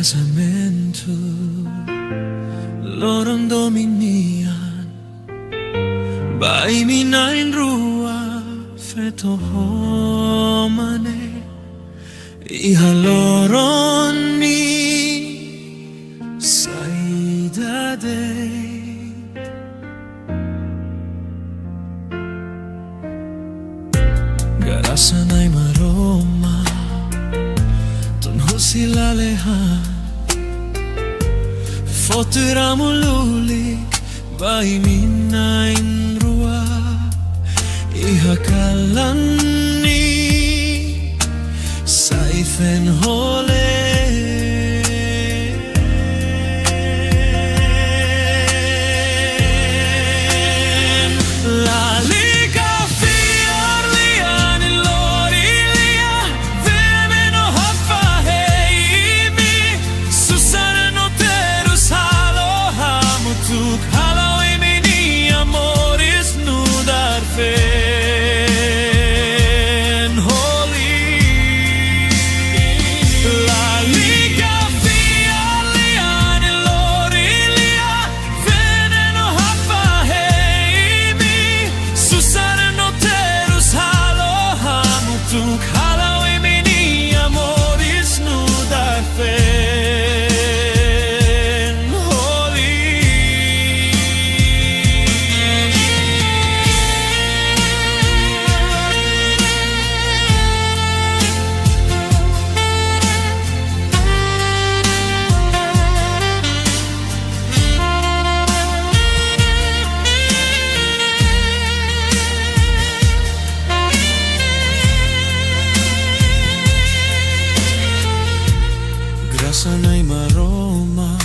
casamento loro dominian bai minain rua feto homane iha loron ni saidade garasan ay maroma tunho sila lehan Fotogramo lulik bai minain rua ihakalan ni saifen hole Sana'y maroma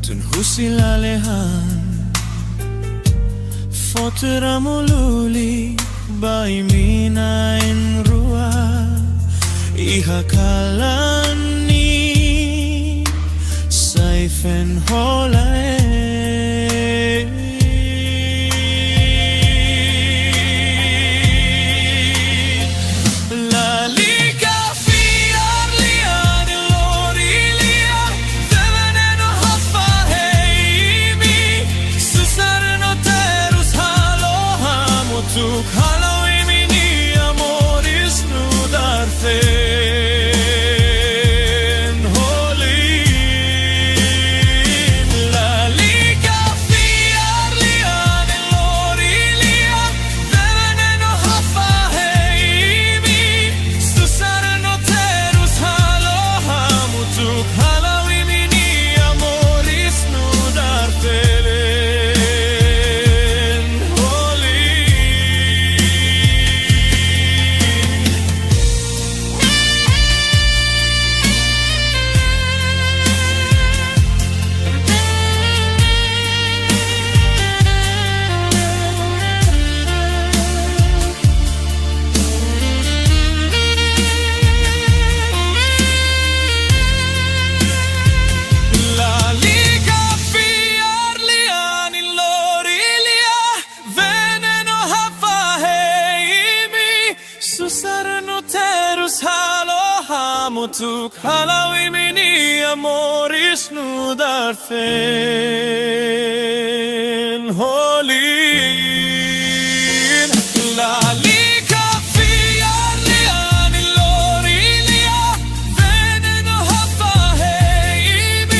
tunho sila lehan Fotogramo lulik bai minain rua ihakalan ni saifen holae Tuk halawi mini amoris nudar fen holin lalika fiar liani lorilia veneno hapa heimi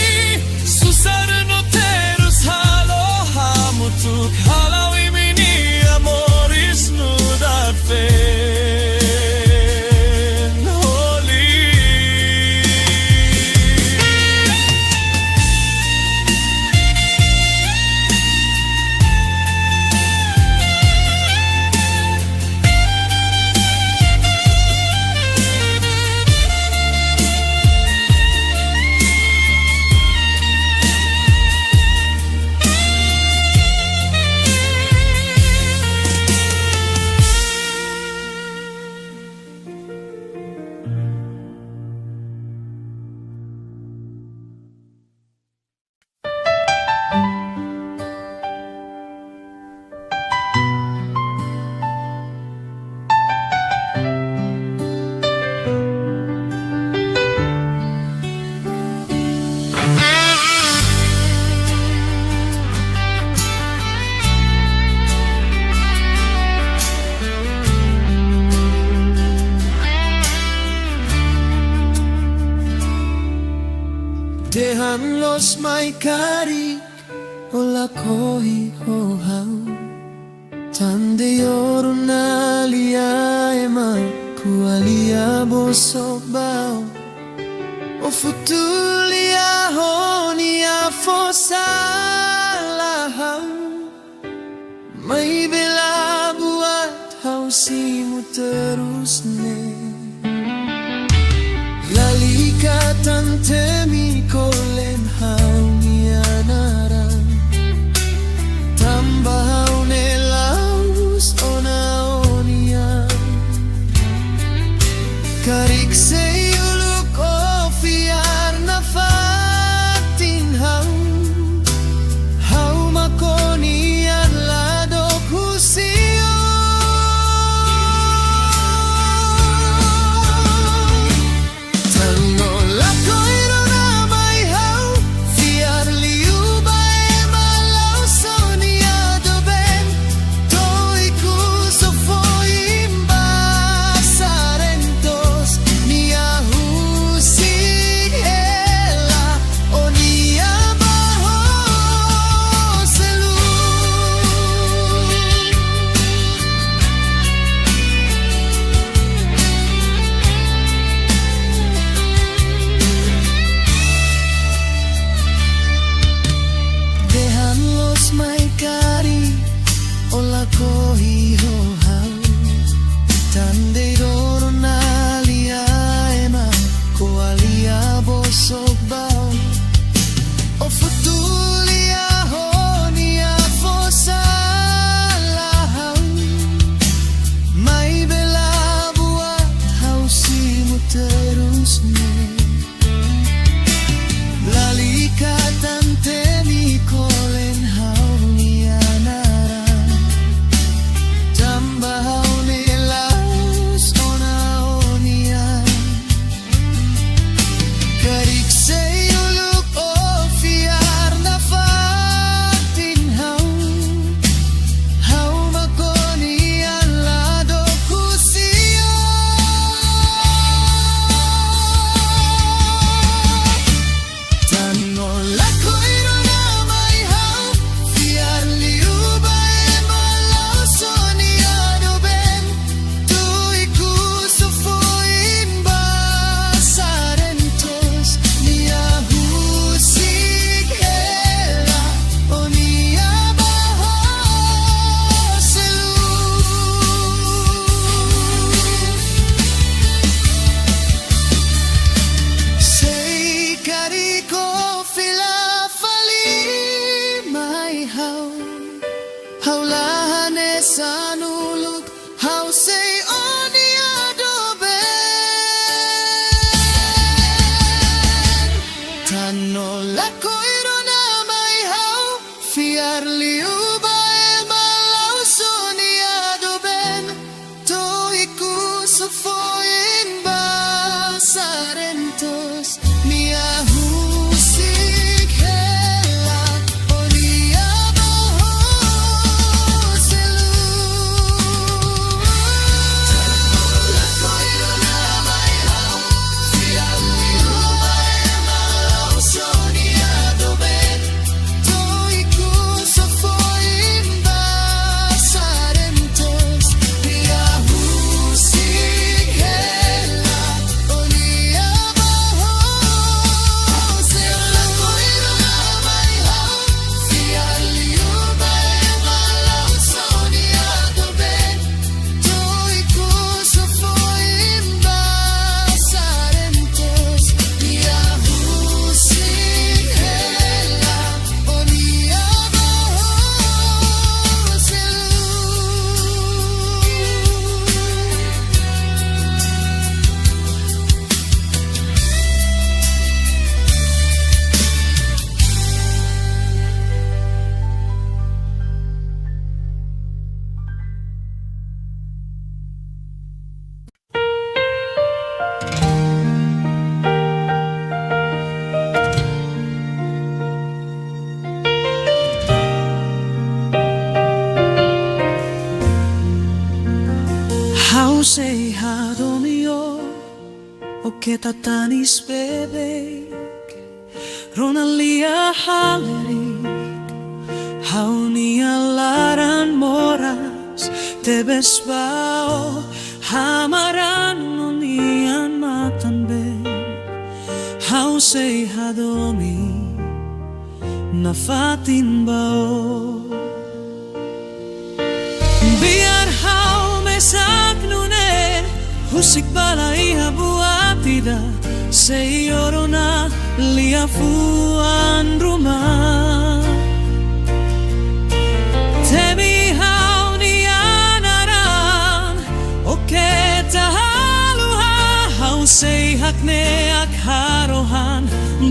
susarno terus halo hamutuk halawi mini amoris nudar fen Déjanlos maicarik o la cohi ho hau Tande oro nalia ema kualia bosobao O futulia honia fosala hau May bela buat hau simu terus ne Lalika tantemi kolen hau nianaran Tamba hau nelaus ona onia Karik seyuluk ofiar na fatin hau Hau makonian ladok husio o que tatanis bebek Ronalia Lirik, Haunia laran moras, tebes bao, hamaran unian matanbe, hau say hadomi, nafatin bao. Biar hau mesak nune, husik balai habuatida, say yorona liafuan rumah. Temi hau nianaran, oke tahaluha, hau say hakne ak harohan,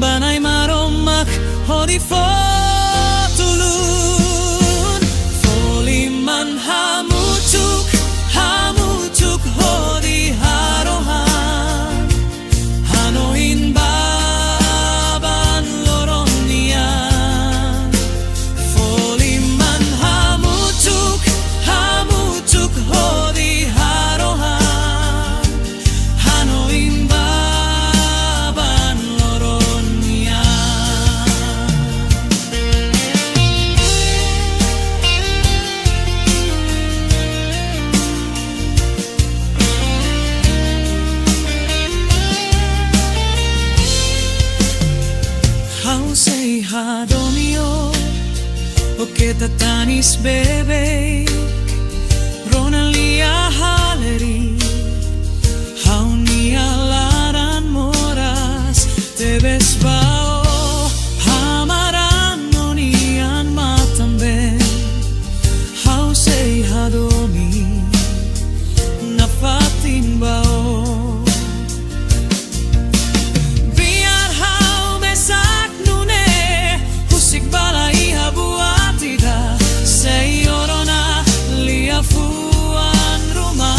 banay maromak hodi fotulun. Foliman hamutuk, hamutuk hodi harohan, hanoin baban loronian. Foliman hamutuk, hamutuk hodi harohan, hanoin baban loronian. Hau say hadomio, oke tatanis bebe, Ronalia Lirik, hau nia laran moras, tebes bao, hamaran nonian matamben, hau say hadomi, nafatin bao. Biar hau mesak nune, husik balai habuatida, say yorona liafuan rumah.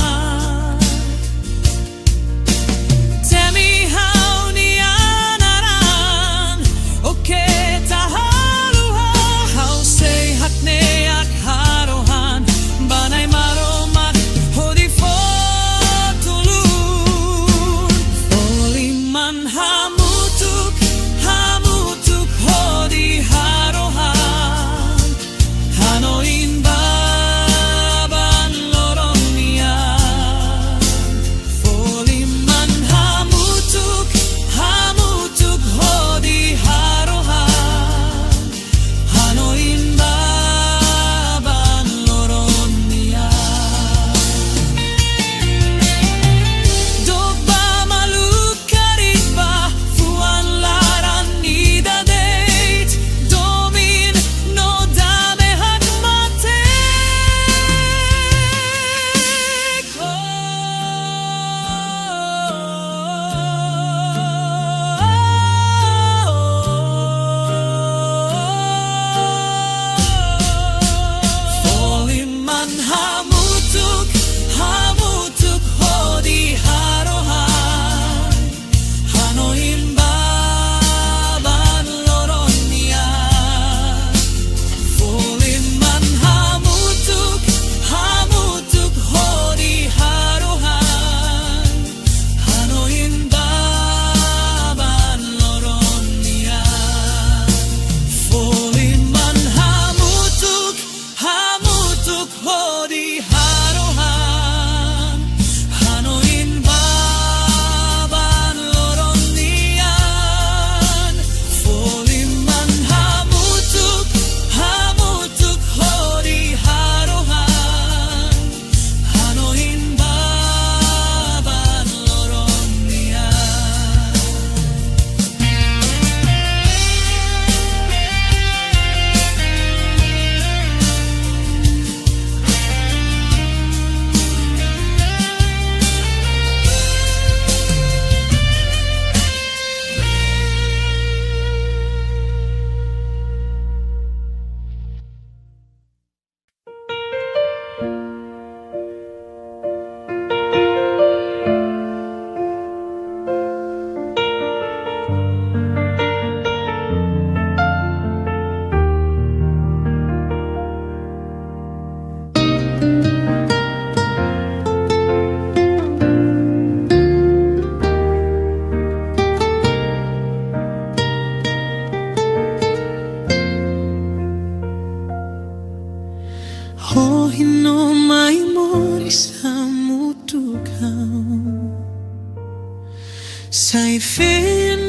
Sai fenolain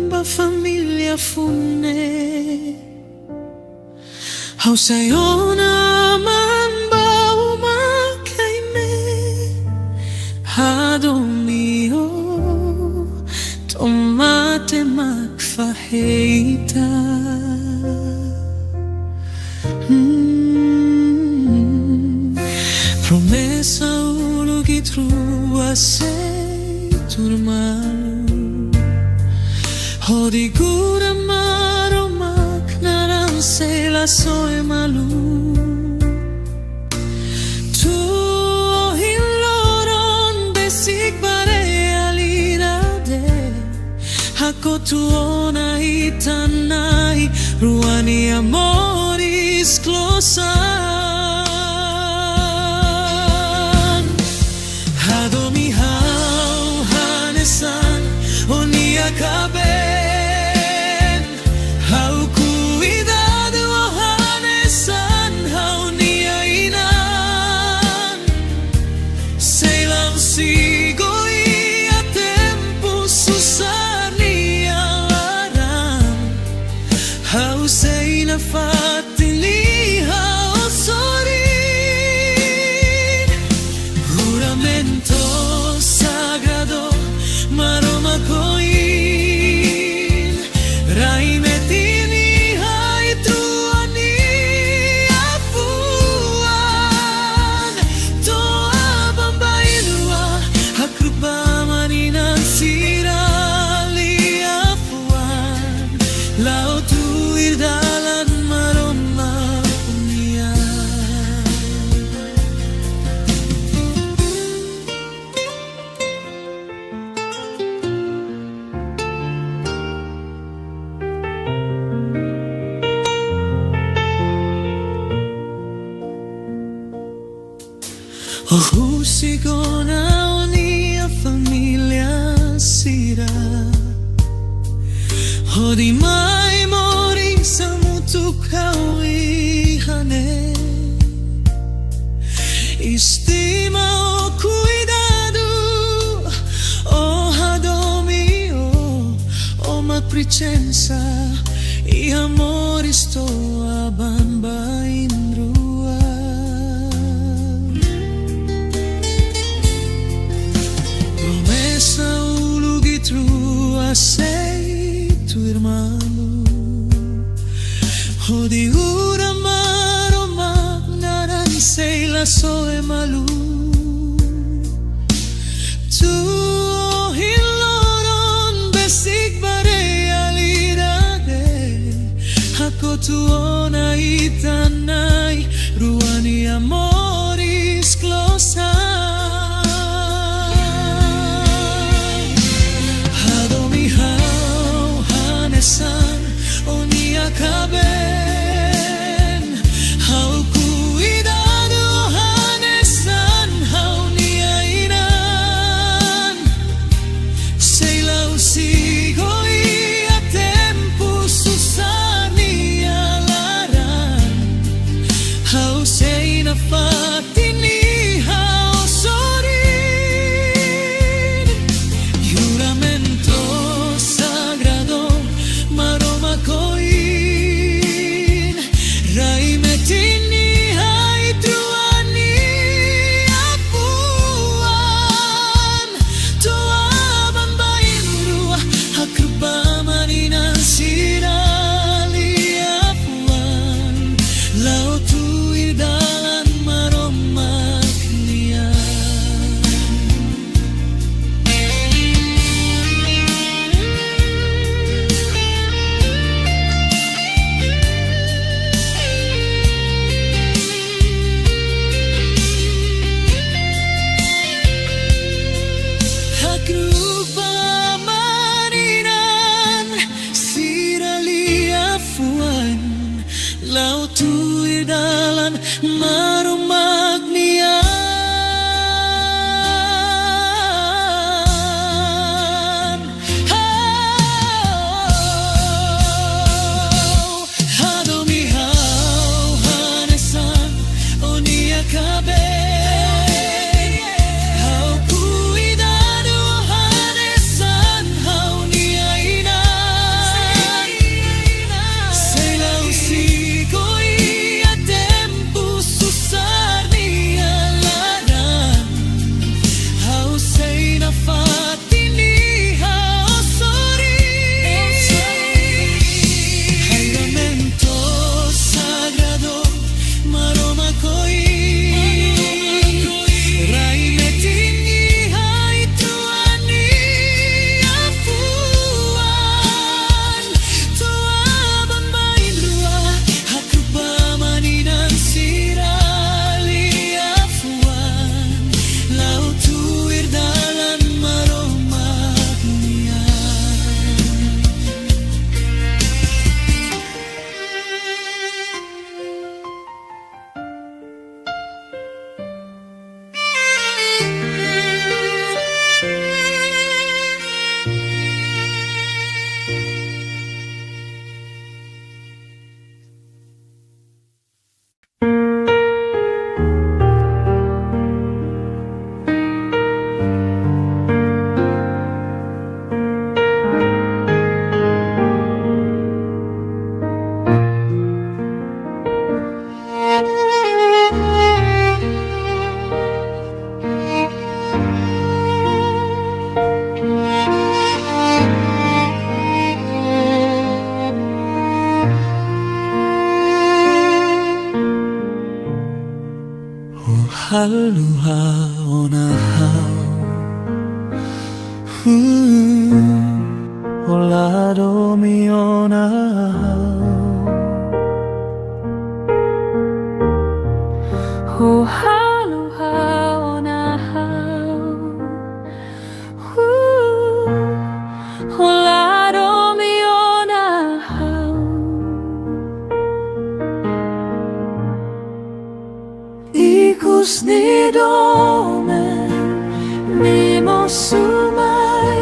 ba familia funne Hau sayo naman ba umakay me Hadomio tomate magfahita Promesa ulugit ruase turmalu Hodigura maromak naran sela soy malu Tu hinloron besik bare alirade Hako tuona itanai ruani amoris closan Hadomi hau hanesan oni akaben Hau cuidado hanesan hau niainan Seilam sigo ia tempo susar ni alarm Hau sei na fatili hau sorin Juramento sagrado maroma koin Rai metini hai truani afuan To abambainua hakrupa maninan sirali afuan Lao tu irdalan maroma unian Husigona unia familia sira Hodi mai mori sa mutukawi hane Estima o cuidado O hadomio O mapricenza E amor estou abamba indrua Promessa ulugitru sei tu irmão Hodi ura maro magnaran sei la soe malu Tu hiloron besik bare alirade Hako tuona itanai ruani amoris closan Hadomi hau hanesan oni akaben Hau cuidado hanesan haluha onahau Olado mi onahau haluha onahau Olado mi onahau Ikus ni domen ni mo sumay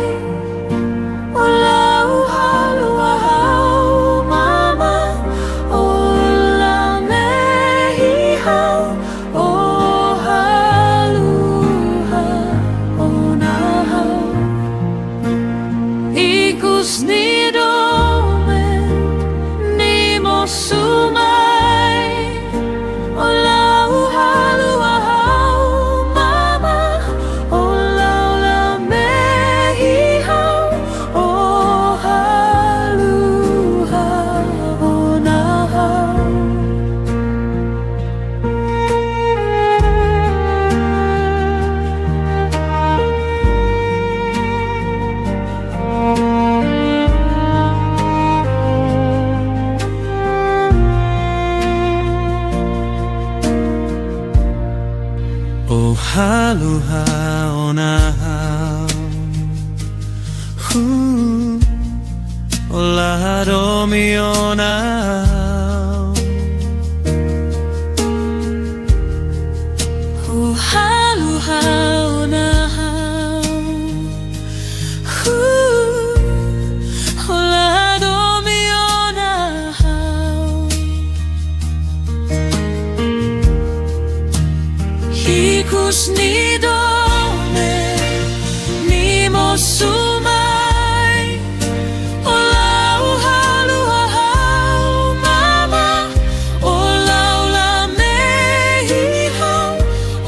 Olau halu ahau mama Ola mehihau O haluha onahau Ikus ni domen ni mo sumay Olau halu ahau mama Olau la mehihau O haluha onahau O haluha onahau Olado mi onahau O haluha onahau Olado mi onahau Ikus ni domen ni mo sumay Olau halu ahau mama Olau la mehihau O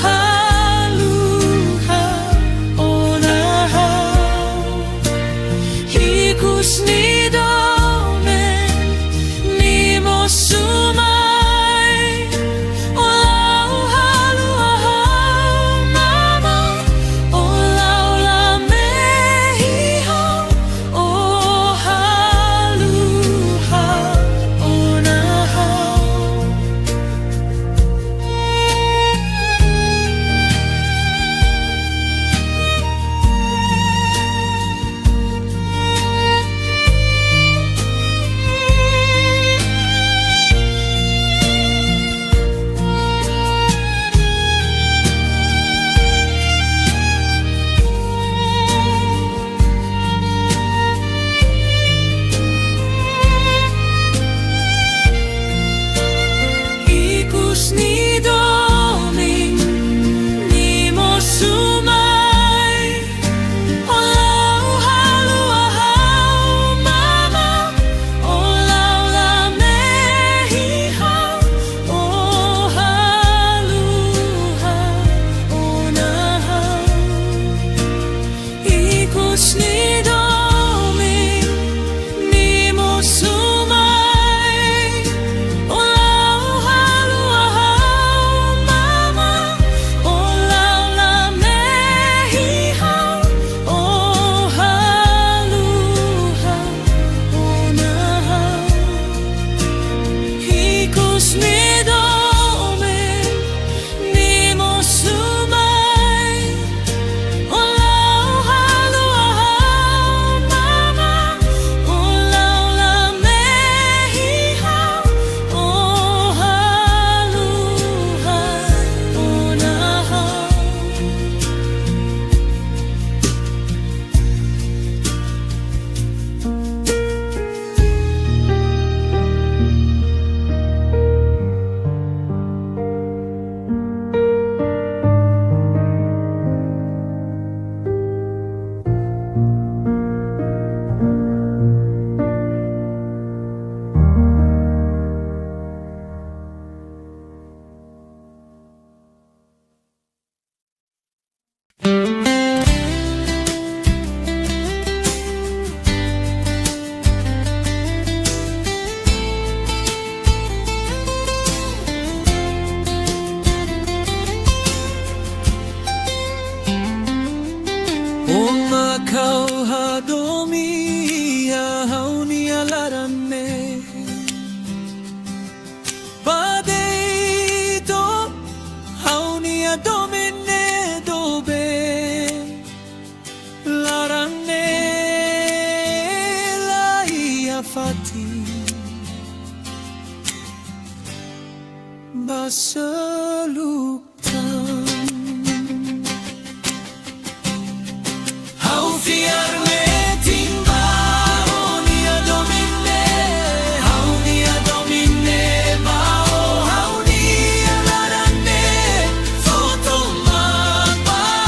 haluha onahau Ikus ni domen ni mo sumay Olau halu ahau mama Olau la mehihau O haluha onahau Kau hadomi ya hauni alarane Padeito hauni adomine dobe Larane la iafati Basaluktan Hau fiarme timbao ni adomine Hau ni adomine bao Hau ni alarane foto magbao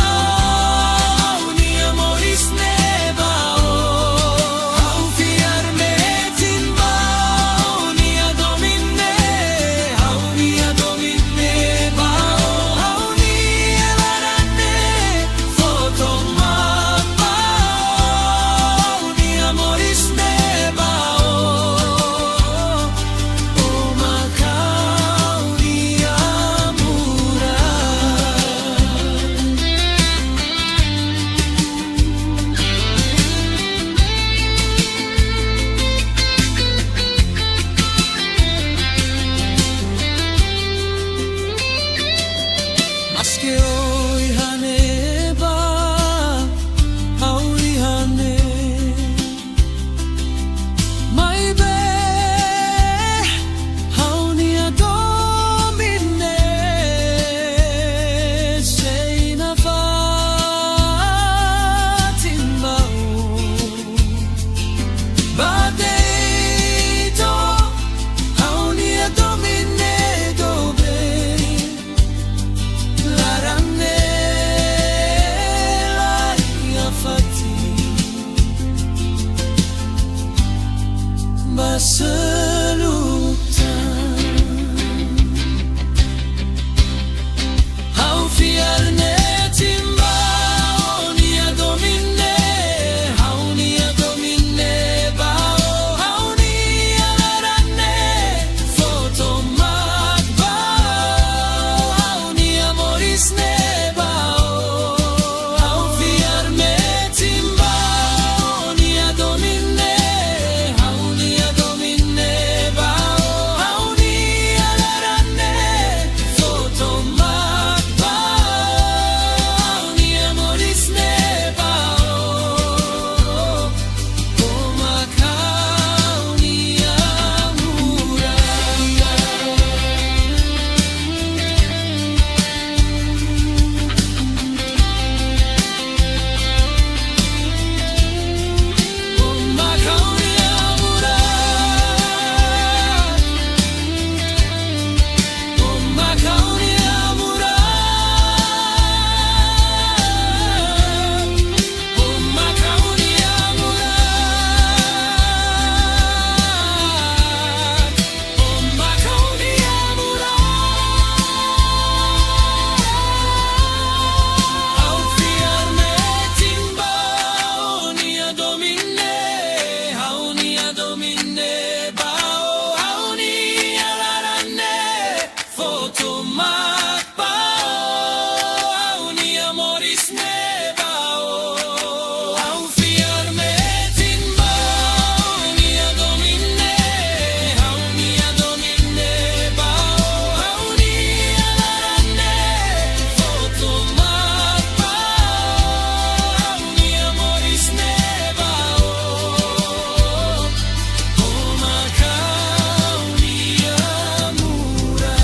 Ni amoris ne bao Hau fiarme timbao ni adomine Hau ni adomine bao Hau ni alarane foto magbao Ni amoris ne bao O Macau ni amura Mas que hoy haneba Hauri hane Mai be Hauni adomine Sei na fatimbao Badeito Hauni adomine dobe Larane la iafati Basaluktan Hau fiarne timbao ni adomine Hau ni adomine bao Hau ni alarane foto magbao Hau ni amoris ne bao Hau fiarme timbao ni adomine Hau ni adomine bao Hau ni alarane foto magbao Ni amoris ne bao O Macau ni amura O Macau ni amura O Macau ni amura O Macau ni amura O Macau ni amura Hau fiarme timbao ni adomine Hau ni adomine bao Hau ni alarane foto magbao Hau ni amoris ne bao Hau fiarme timbao ni adomine Hau ni adomine bao Hau ni alarane foto magbao Hau ni amoris ne bao O Macau ni amura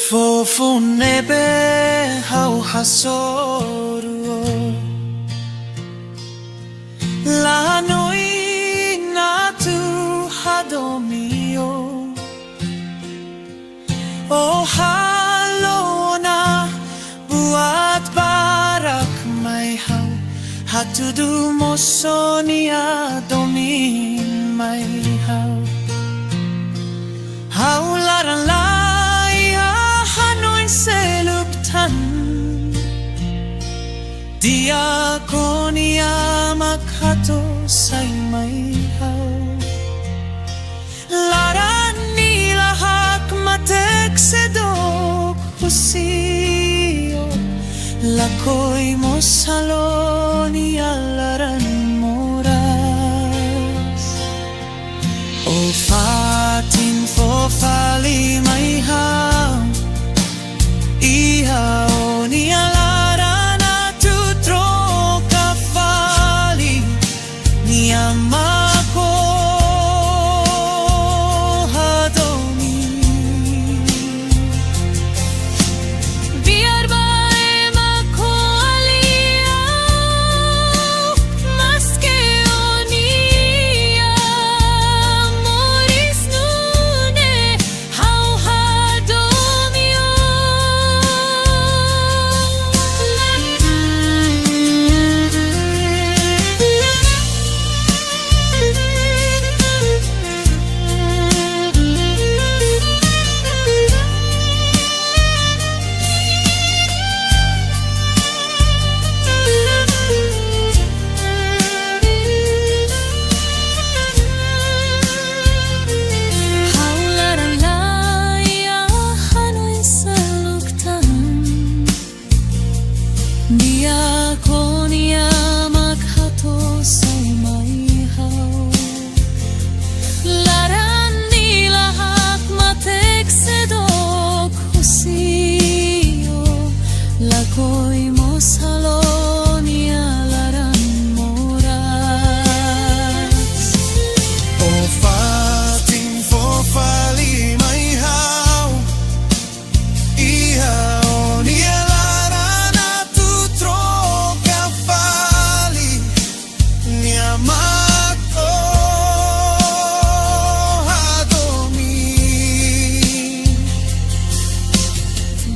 Fofo nebe hau hasoru Hatudu mo sonia domin may haw Haularan laya hanoy seluptan Diakonia makhato say may haw Laran nila hak matek sedok husiyo Lakoy mo saloni alaran moras O fatin fo fali may haw Ihaw ni alaran atutro ka fali Ni amako hadomi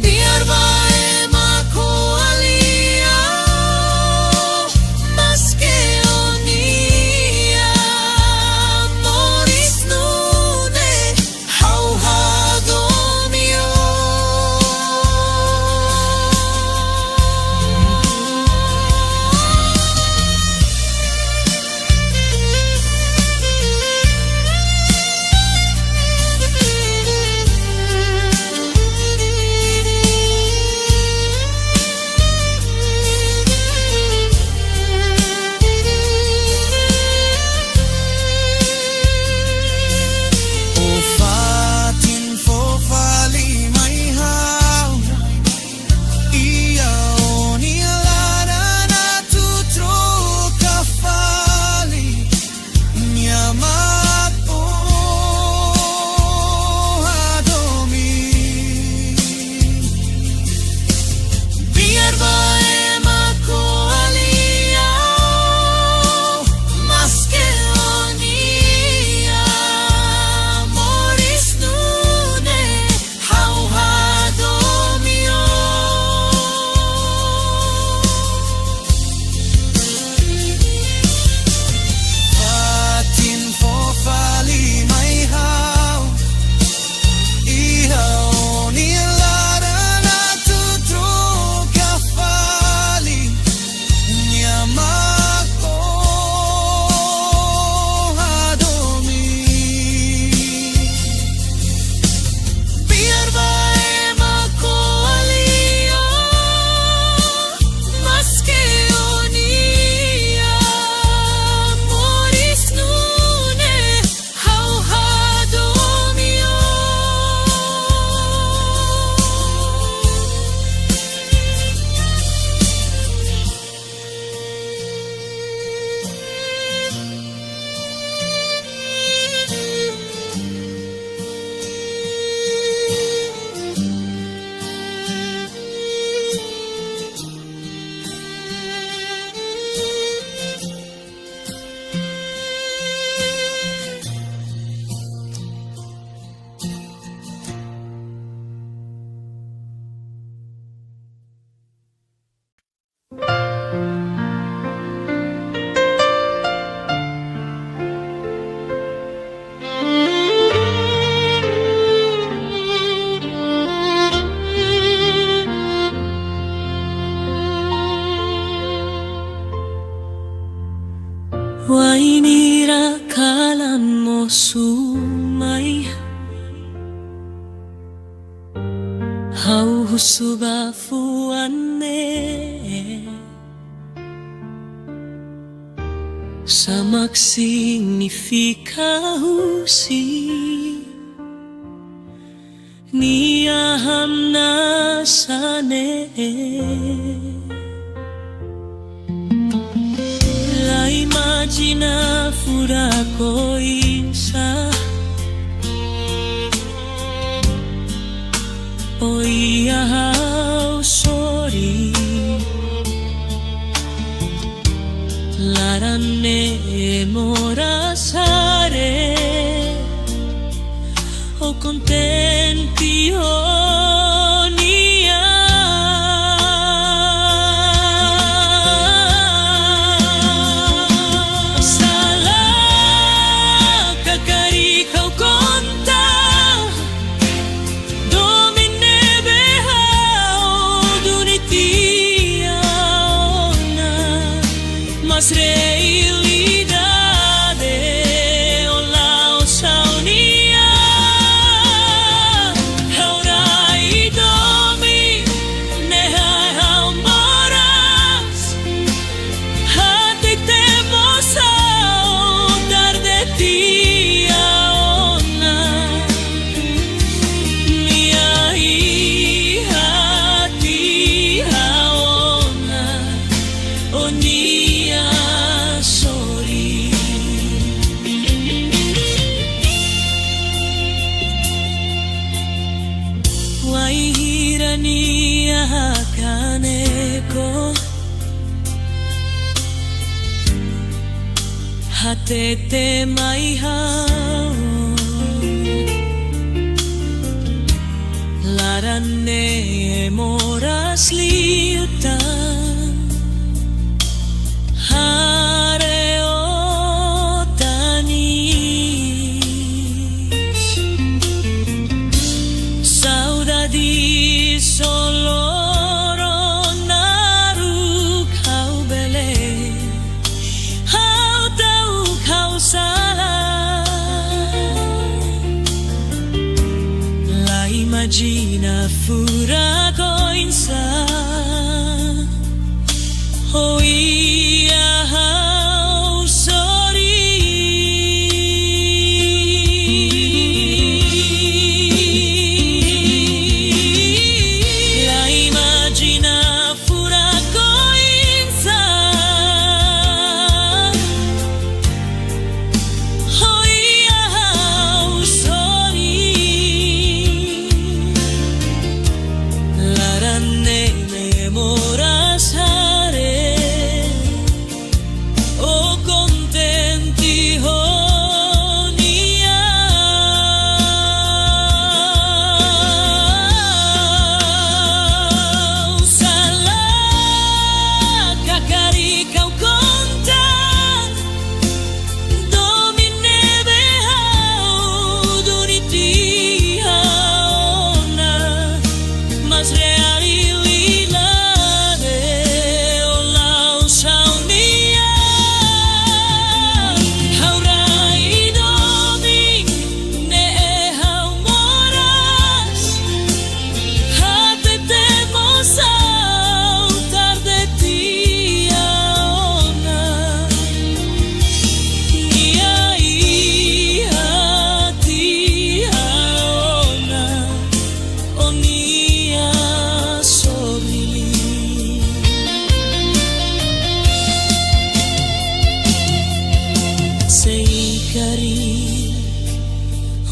Biar bae mako ali Wainira kalan mo sumay Hau husuba fuane Samak significa husi Niyaham na sane La imagina fura ko insa Oi ahau sorry Larane morasare O contenti onia Sala kakari kau konta Domine behau dunitia ona Mas Hatete mai hao Larane moras liutan Hare otanis Saudade soloro naru kau bele La imagina fura coinsa Oh ia how sorry La imagina fura coinsa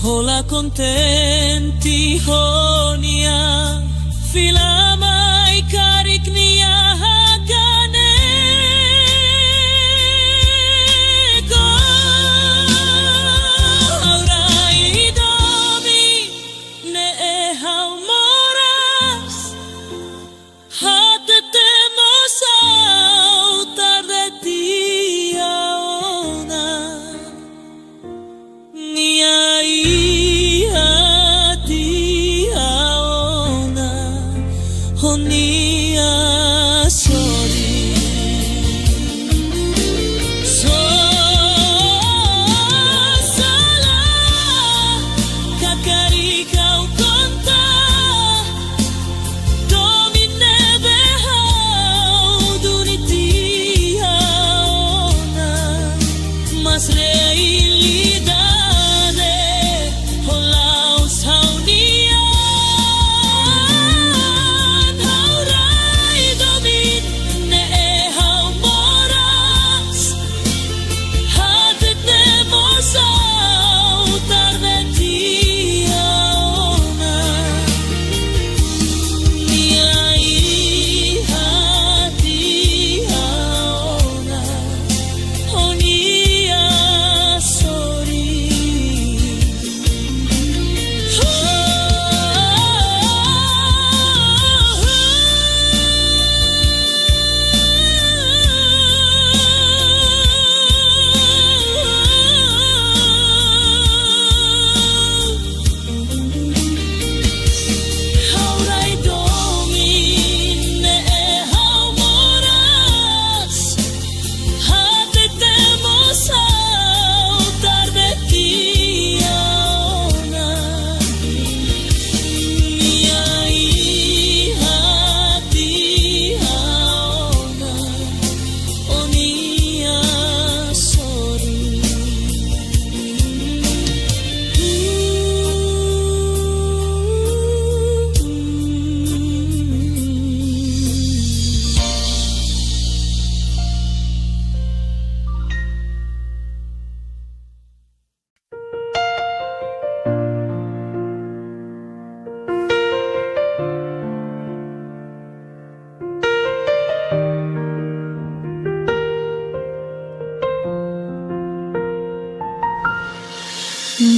Hola contenti honia filama ikariknia hakane ko aurai domi ne hau moras hatete mosau tarde dia ona Nia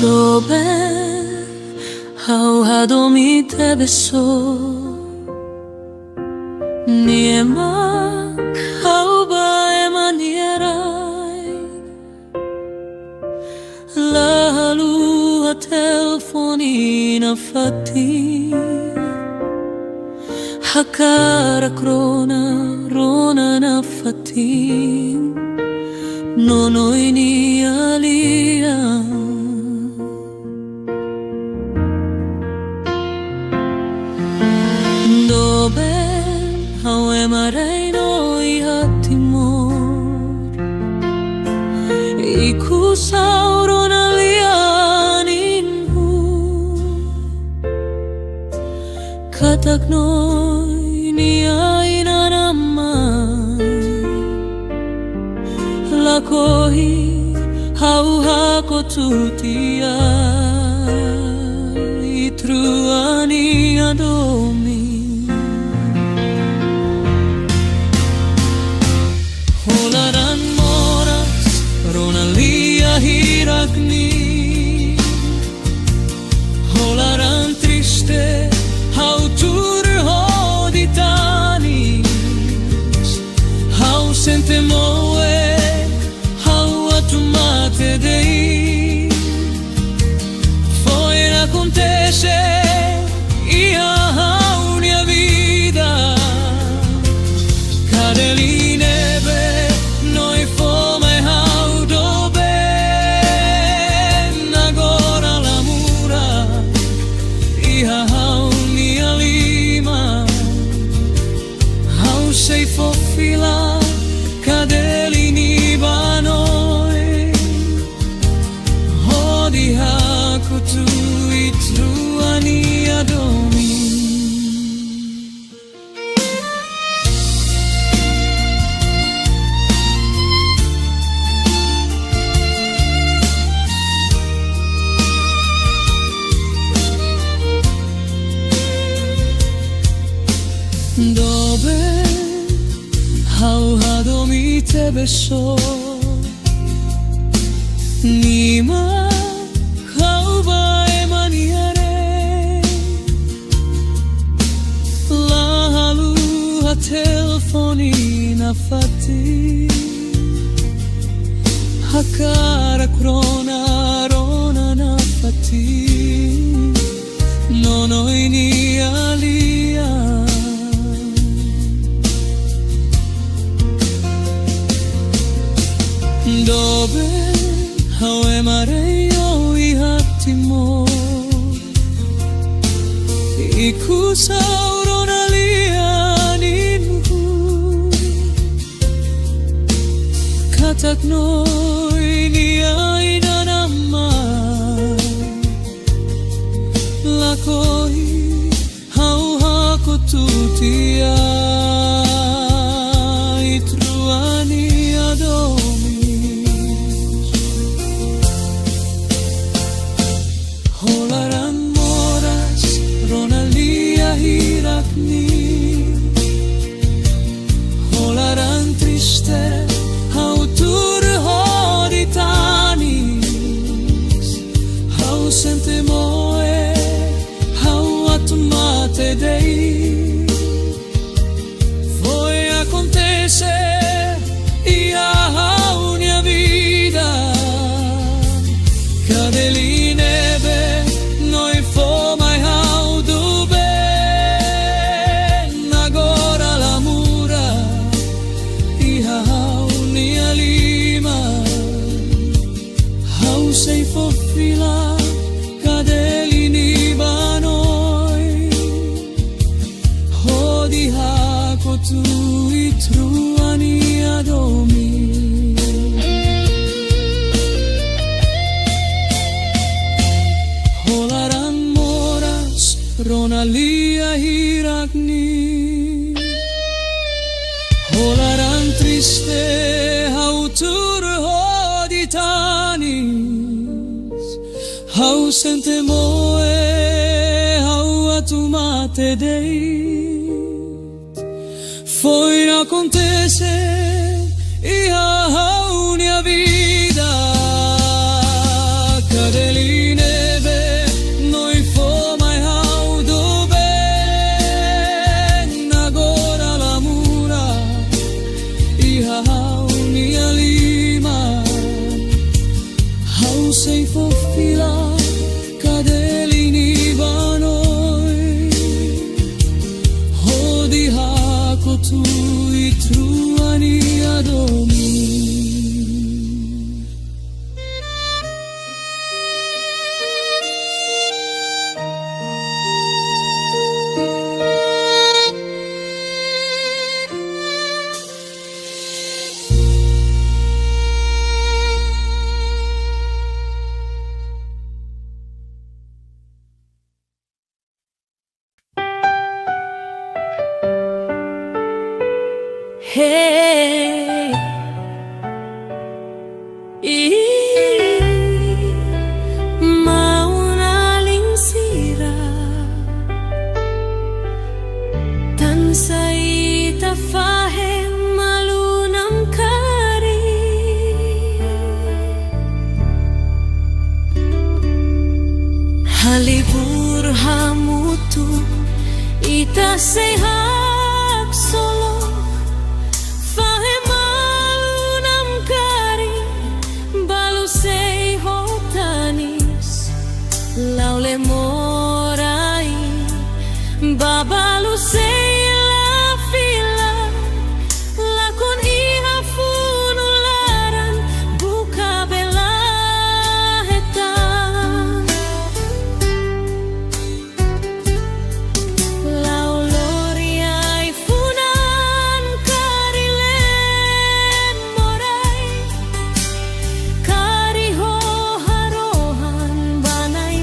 Dove ha dormito te besò Niema kauba emanierai Lalu a telefonina fatti Hakara krona rona na fatti Nono ini alia Dove Hawe mareno iha timor Iku sauro na lianinmu Katak noi ni aina namai Lakohi hau hako tutia Itruani adomi Holaran moras, ronalia hirakni Holaran triste, hau tur hoditanis Hau sente moe, hau atumate dei Foi acontece, ia hau nia vida Cadeline sei fofila cadelini banoi Hodi haku tu itruani adomi Dove Hau hadomi te besò Nima kauba emaniere Lalu ha telefonina fatti Hakara krona rona na fatti Nono ini alia Dove hawe mareo iha timor Iku sauro na lianinmu Katak noi ni aina namai Lakohi hau hako tutia Itruani adomi Holaran moras, ronalia hirakni Holaran triste, hau tur hoditanis Hau sente moe, hau atumate dei Foi acontece, ia hau nia vida Cadeline sei fofila cadelini banoi Hodi hako tu itruani adomi Holaran moras ronalia hirakni Holaran triste hautur hoditanis Hau sente moe, hau atumate deit Foi acontece, ia hau nia vida Cadeline hau ni alima hau sei fo fila kadeli ni banoi hodi hako tu itruani adomi. Hey, maunaling sira tansay tafahe malunam kari halibur hamutu ita say solo laule morai babalu sei la fila lakon iha funularan buka bela hetan lauloriai funan karilen morai kariho harohan banai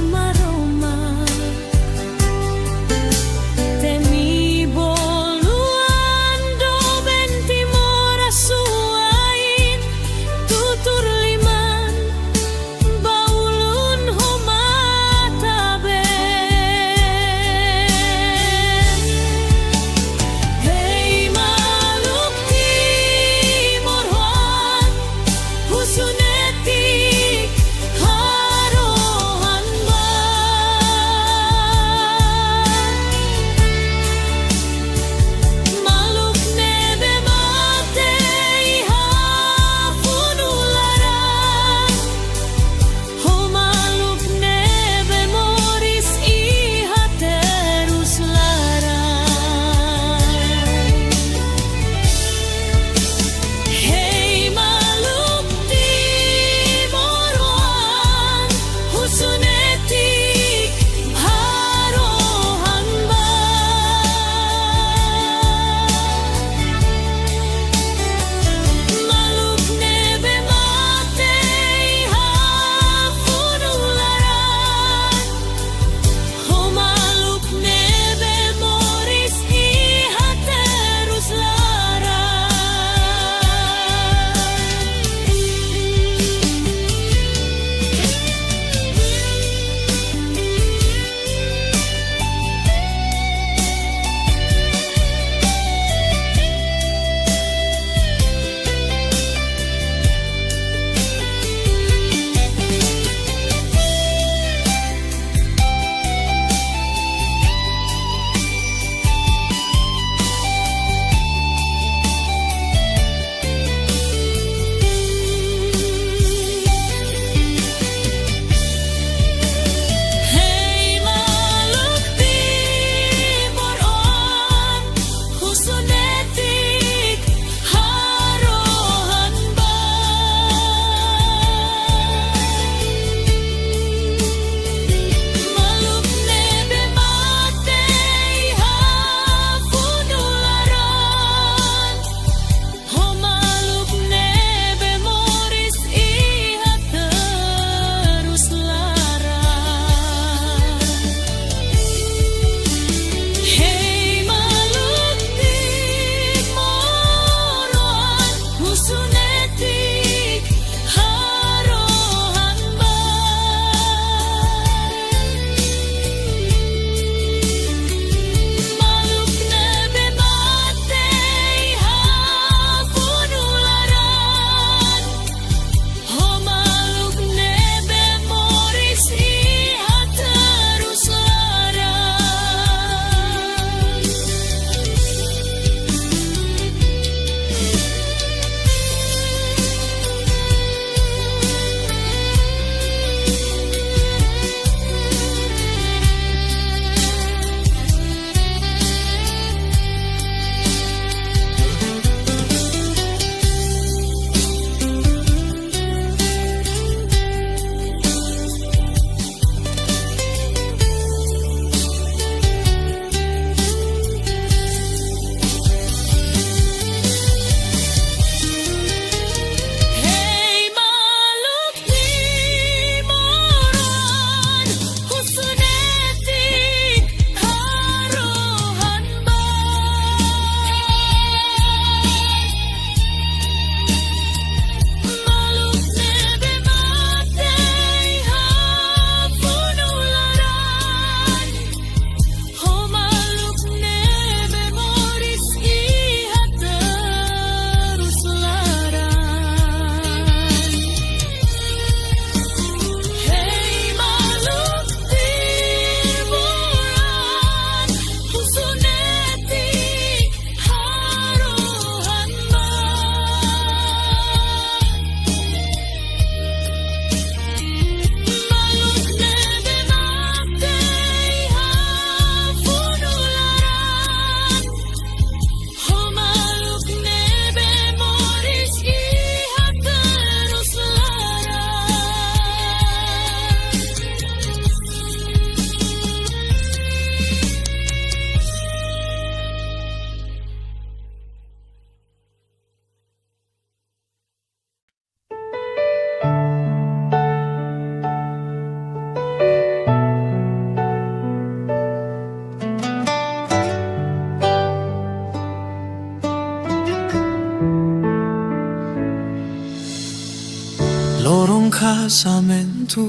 casamento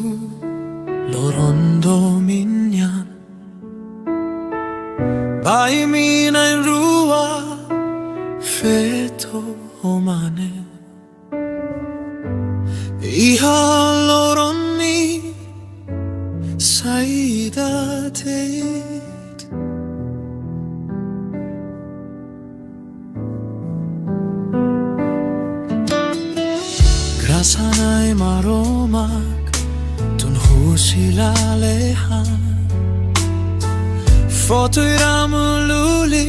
lorondo minyan Bai mina in rua feto omane Iha loronni saidatet Grasanay maromak tunhu silalehan Foto'y ramululi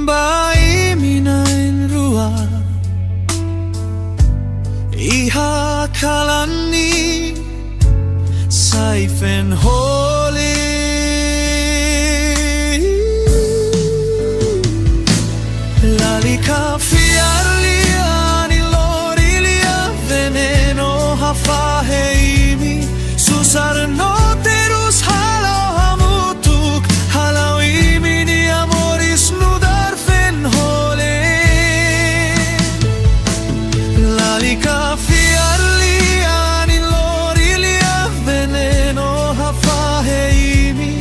bai minain rua Iha kalani saifen holi Lalika fiarlia ni lorilia veneno hafaheimi susar noterus halo hamutuk halau imini amoris nudar fen hole Lalika fiarlia ni lorilia veneno hafaheimi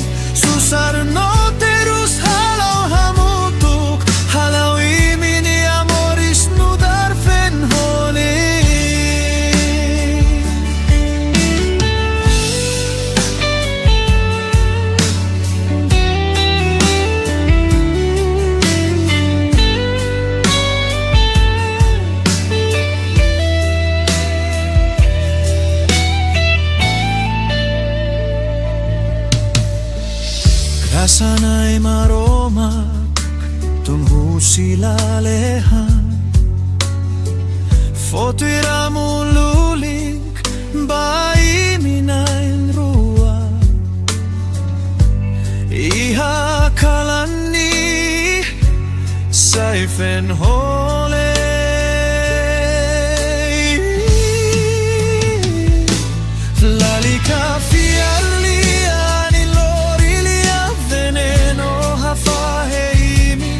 susar noterus halo hamutuk halau imini amoris nudar fen hole Grasanay maromak tunhu silalehan Foto'y ramululik bai minain rua Iha kalani saifen hole Lalika fiarlia ni lorilia veneno hafaheimi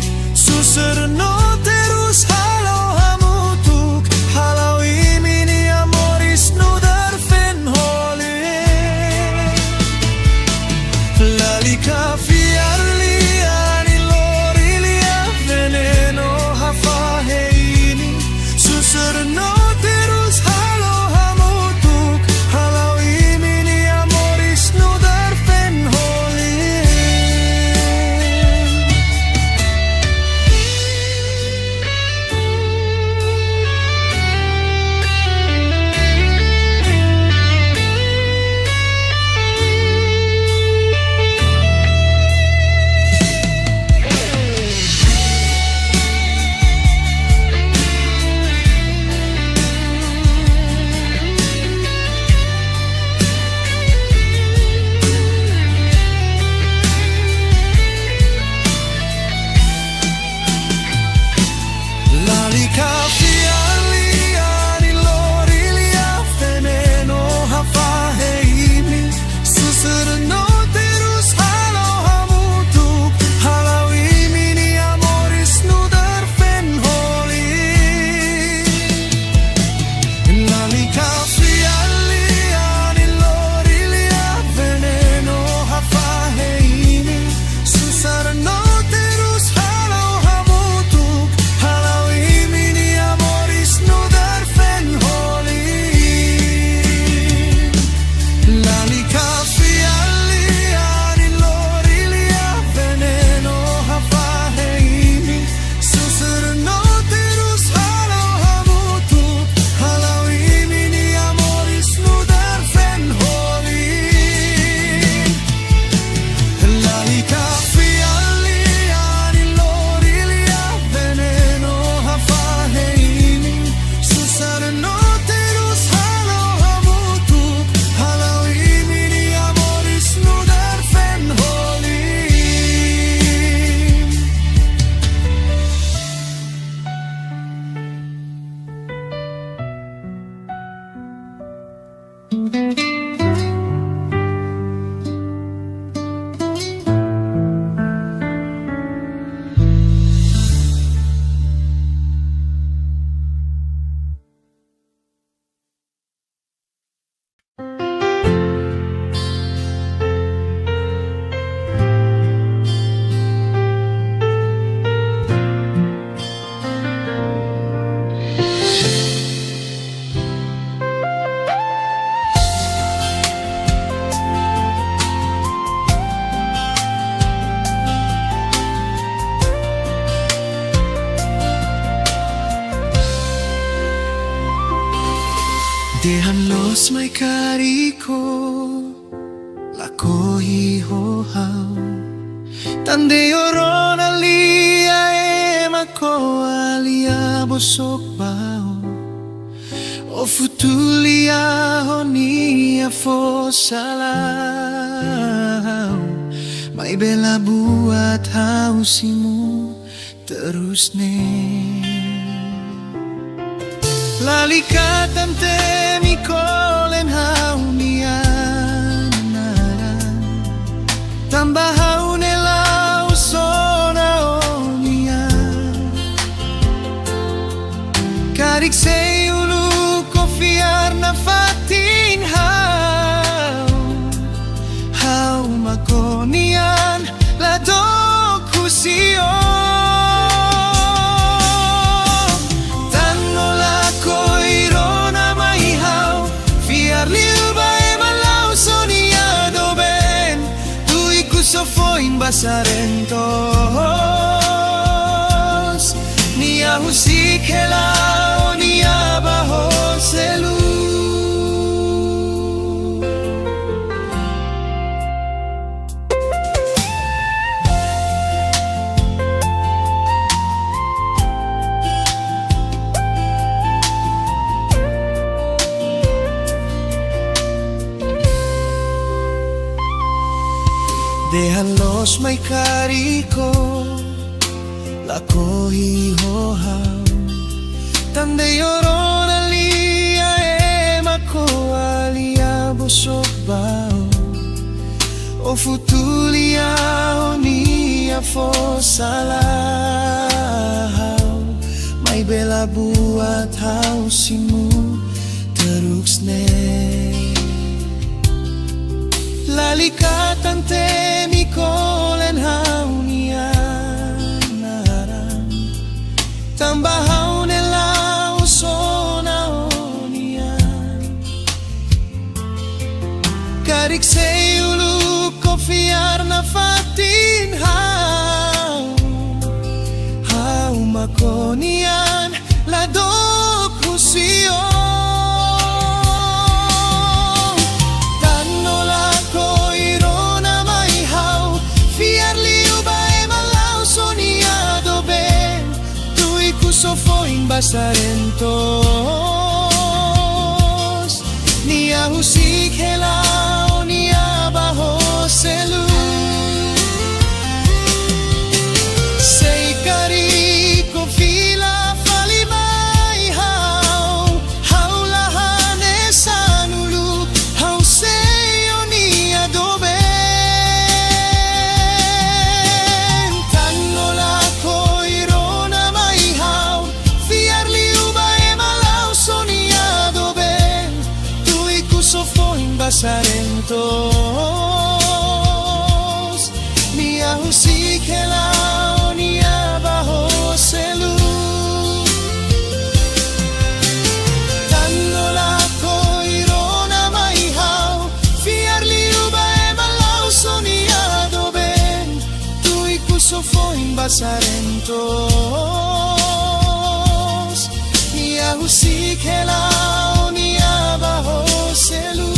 susur noterus halo hamutuk halau imini amoris nudar fen hole Lalika fiarlia ni lorilia veneno hafaheimi Dejan los may kariko lako hihohaw tande oron alia emako alia bosok bao o futulia honia fosalau may bela buat hausimu terus ne lalikatan temi kolen haunian tambah haunela usona onian karik say ulu kofiar na fatin hau makonian la dog kusio Foin basarentos Nia musik helao nia bajo selu Dejan los may kariko lako hihohaw tande oron alia emako alia bosok bao o futulia honia fosalau may bela buat hausimu terus ne lalikatan temi kolen haunian naran tambah haunela usona onian karik say ulu kofiar na fatin hau makonian la dog kusio Foin basarentos Nia musik helao nia bajo selu Say kariko fila falimay hau lahane sanulu hau seyo nia dobe basarentos Nia musik helao nia bajo selu Tanola koirona maihau Fiar liu bae malau sonia doben Tui kusofoin basarentos Nia musik helao nia bajo selu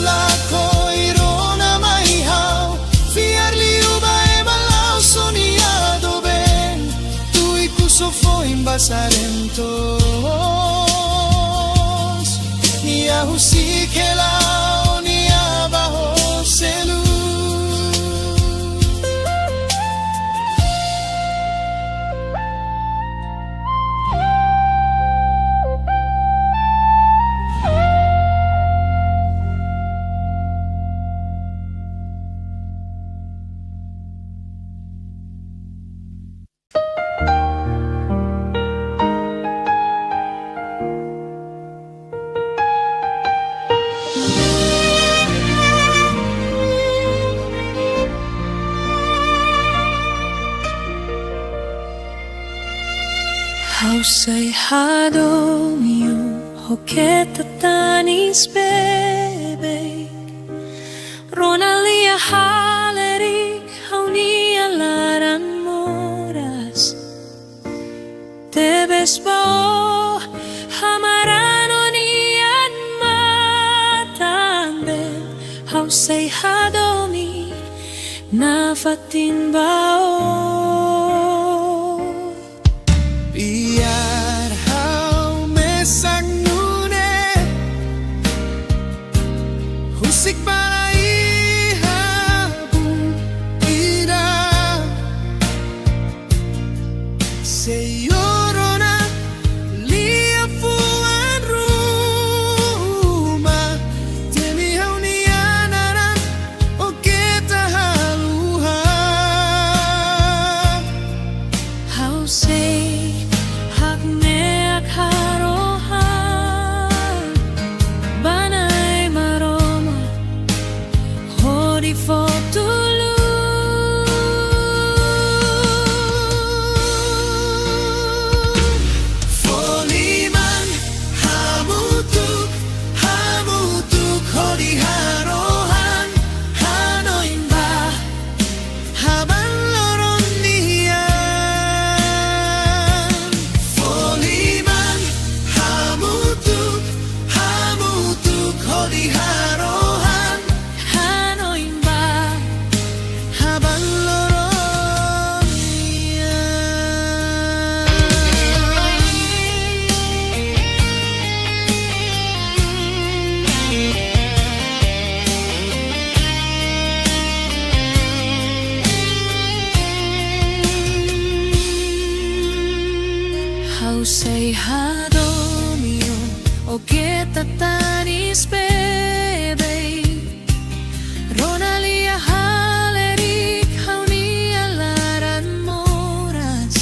La koirona maihau Fiar liu bae malau soniado ben Tui kusofoin basarentos Nia husik helao nia bajo selu Say hado you hoketa tanis bebe Ronalia halerik haunia laran moras Debes bao Hamarano niyan matangben How say hadomi Nafatin bao Biar hau mesang nune Husik balai habung ira Seyorona lia fuan rumah Temi hau nianaran o kita haluha How say Hakne akarohan Banay maroma Hodi fotulu Foliman hamutuk hodi harohan Hanoin ba haban loron niyan Foliman hamutuk hodi harohan Hanoin ba haban loron How say hadomio O kita tanis bebe Ronalia halerik Haunia laran moras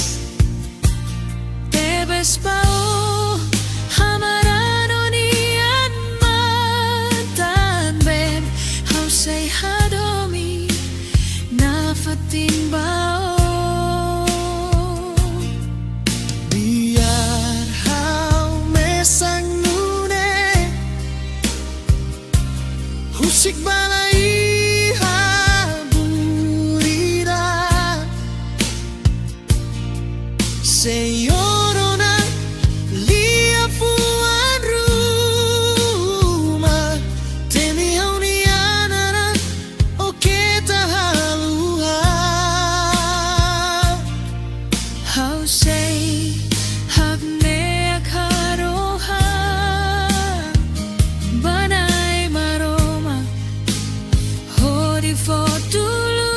Debes bao Hamarano niyan matanben How say hadomi Nafatin bao Biar hau mesang nune Husik balai haburira Seyorona lia fuan rumah Temi hau nianaran o kita haluha How say Hakne akarohan Banay maroma Hodi fotulu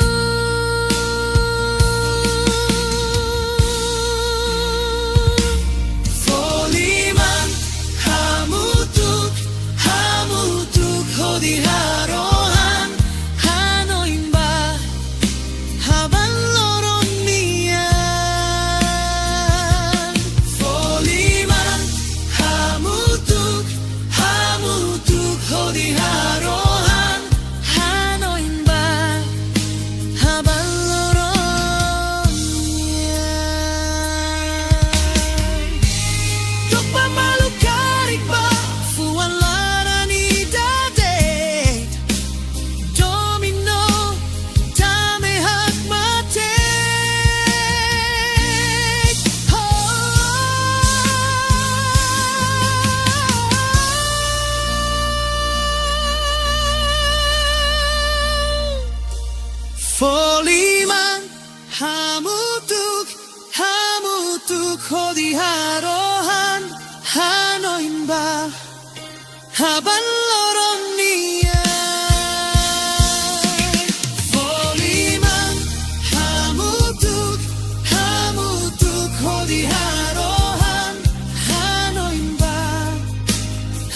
Foliman hamutuk hodi harohan Hanoin ba haban loron niyan Foliman hamutuk hodi harohan Hanoin ba haban loron niyan Tukpa malukarik ba fuan laran idade Domino dame hak mate Foliman hamutuk hodi harohan Hanoin ba haban loron niyan Foliman hamutuk hodi harohan Hanoin ba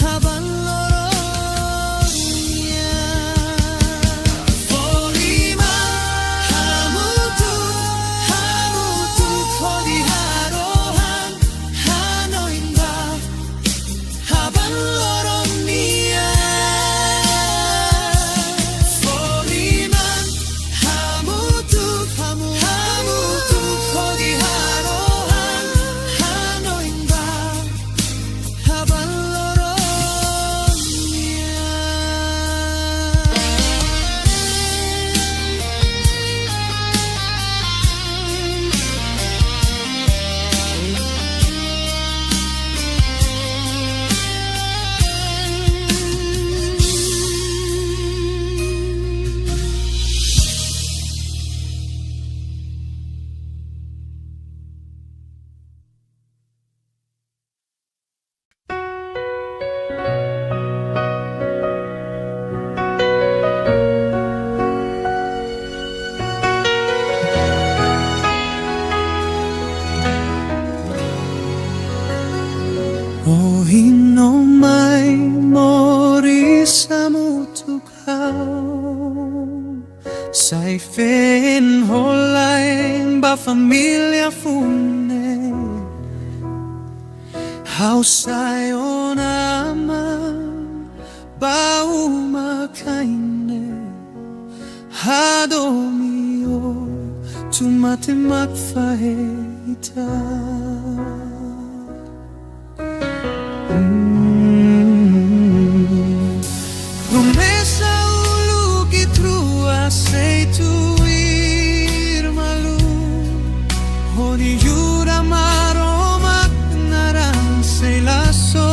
haban loron niyan Foliman hamutuk hodi harohan Hanoin ba haban loron niyan Foliman hamutuk hodi harohan O hinomay mori sa mutukaw Say fin holaing ba familia fune How sayo naman ba umakaine Hadomio tumatimak fahita Promesa ulu kitrua sei tuir malu Honi yura maromak naran sei laso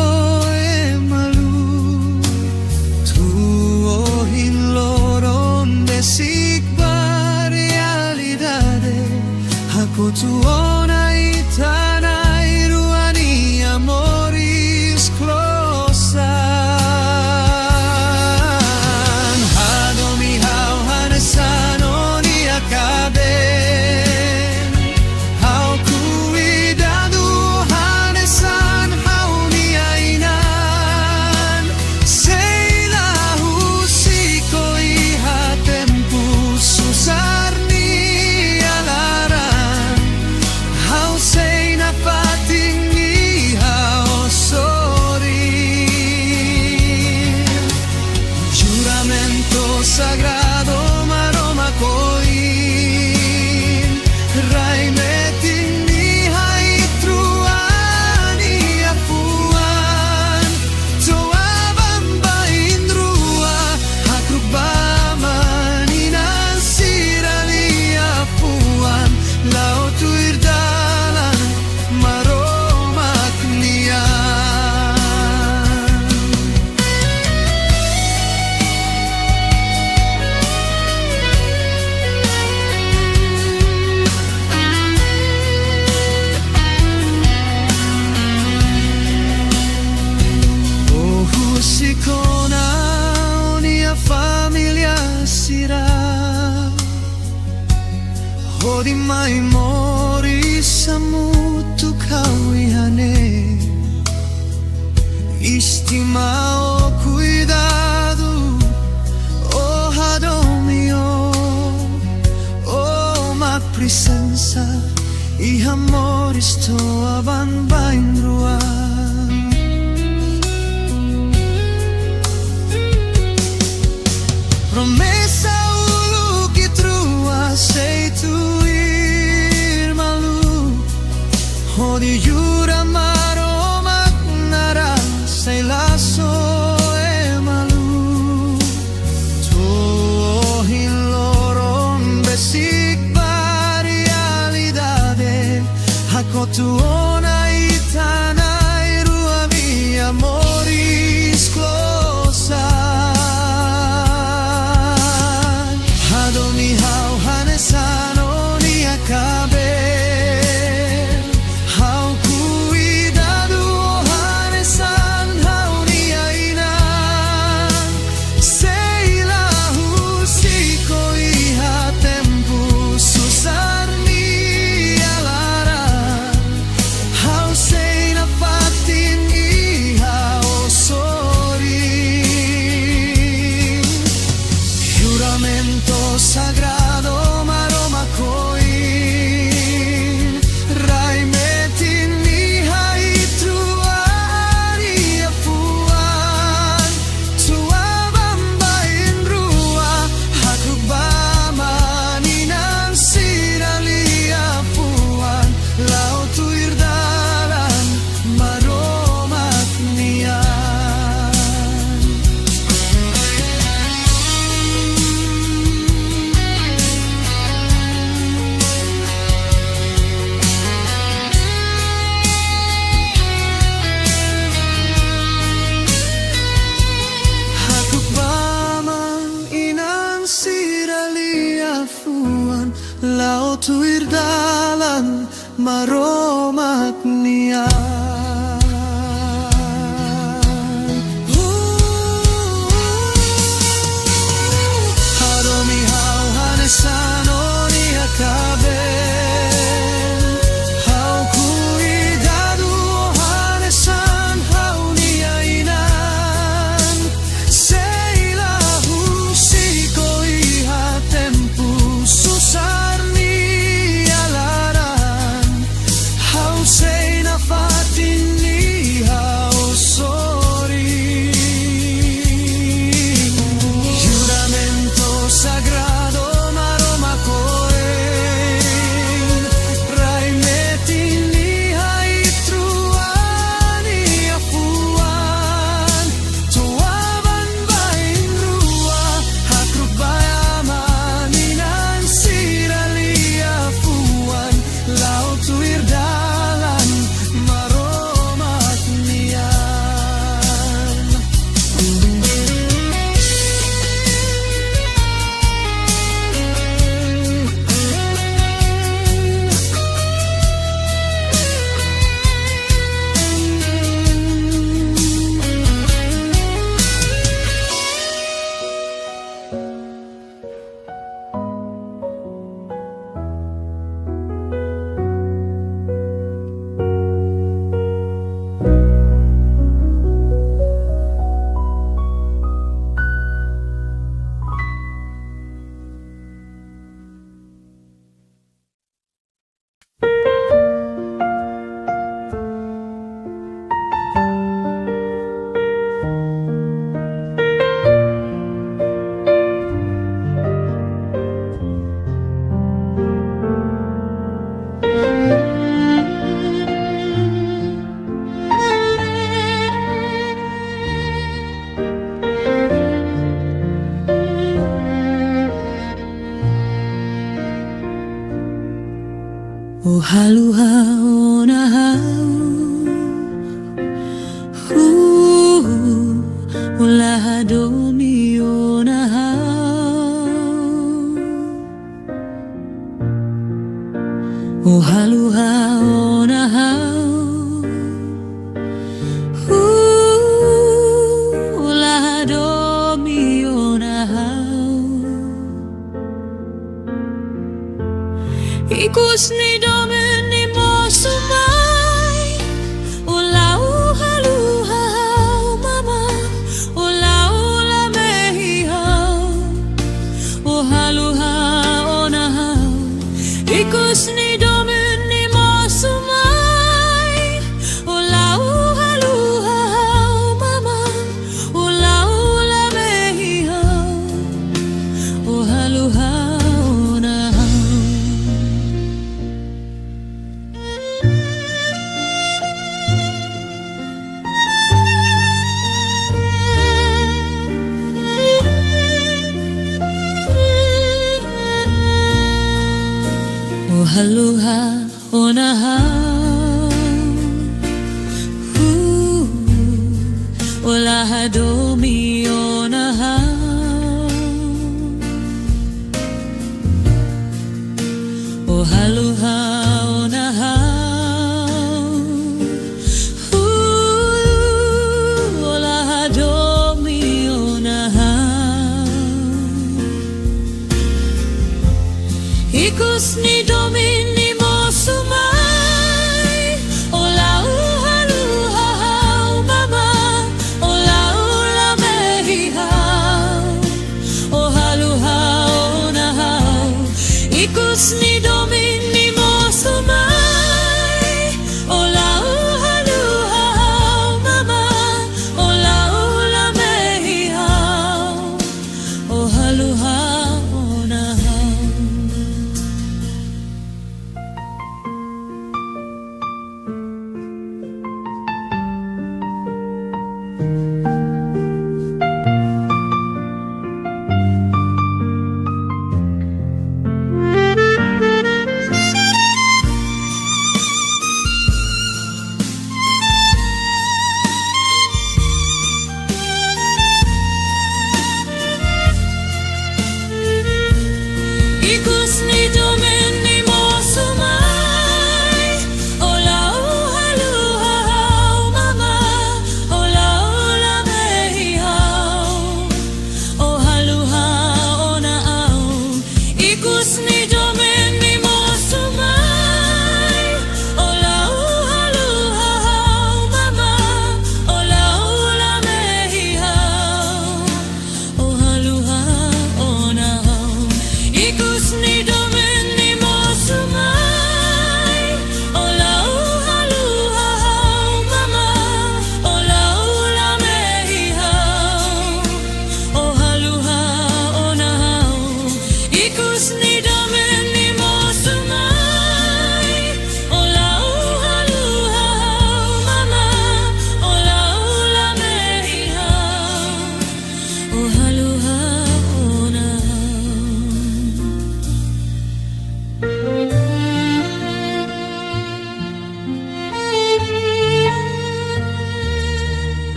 e malu Tuo hinloron besik ba realidade Ako tuona itanay ruani amoris closa Sagrado maroma koin Rai metin ni hai truani afuan Toaban ba indrua Hakrubaman inansirali afuan Lao tuirdalan maroma knian Sikona unia familia sira Hodi mai mori samutu kawihane Istimao cuidado Oh hadomio Oh ma presença E amor estou abanba indrua Promesa ulu kitrua sei tuir malu Hodi yura maroma nara sei laso e malu To hinloron besik ba realidade Ako tuona itanay rua mi amoris closa Sano ni acabe How cuidado hanesan how ni ainan Sei la husiko iha tempu susar ni alara How sei na patin iha osori Juramento sagrado koin Rai metin ni hai truani afuan Tuaban ba indrua Hakrubaman inansirali afuan Lao tuirdalan maromak niyan Lao tuirdalan maromak niyan Hadomi hau hanesano ni akabe Hau cuidado hanesan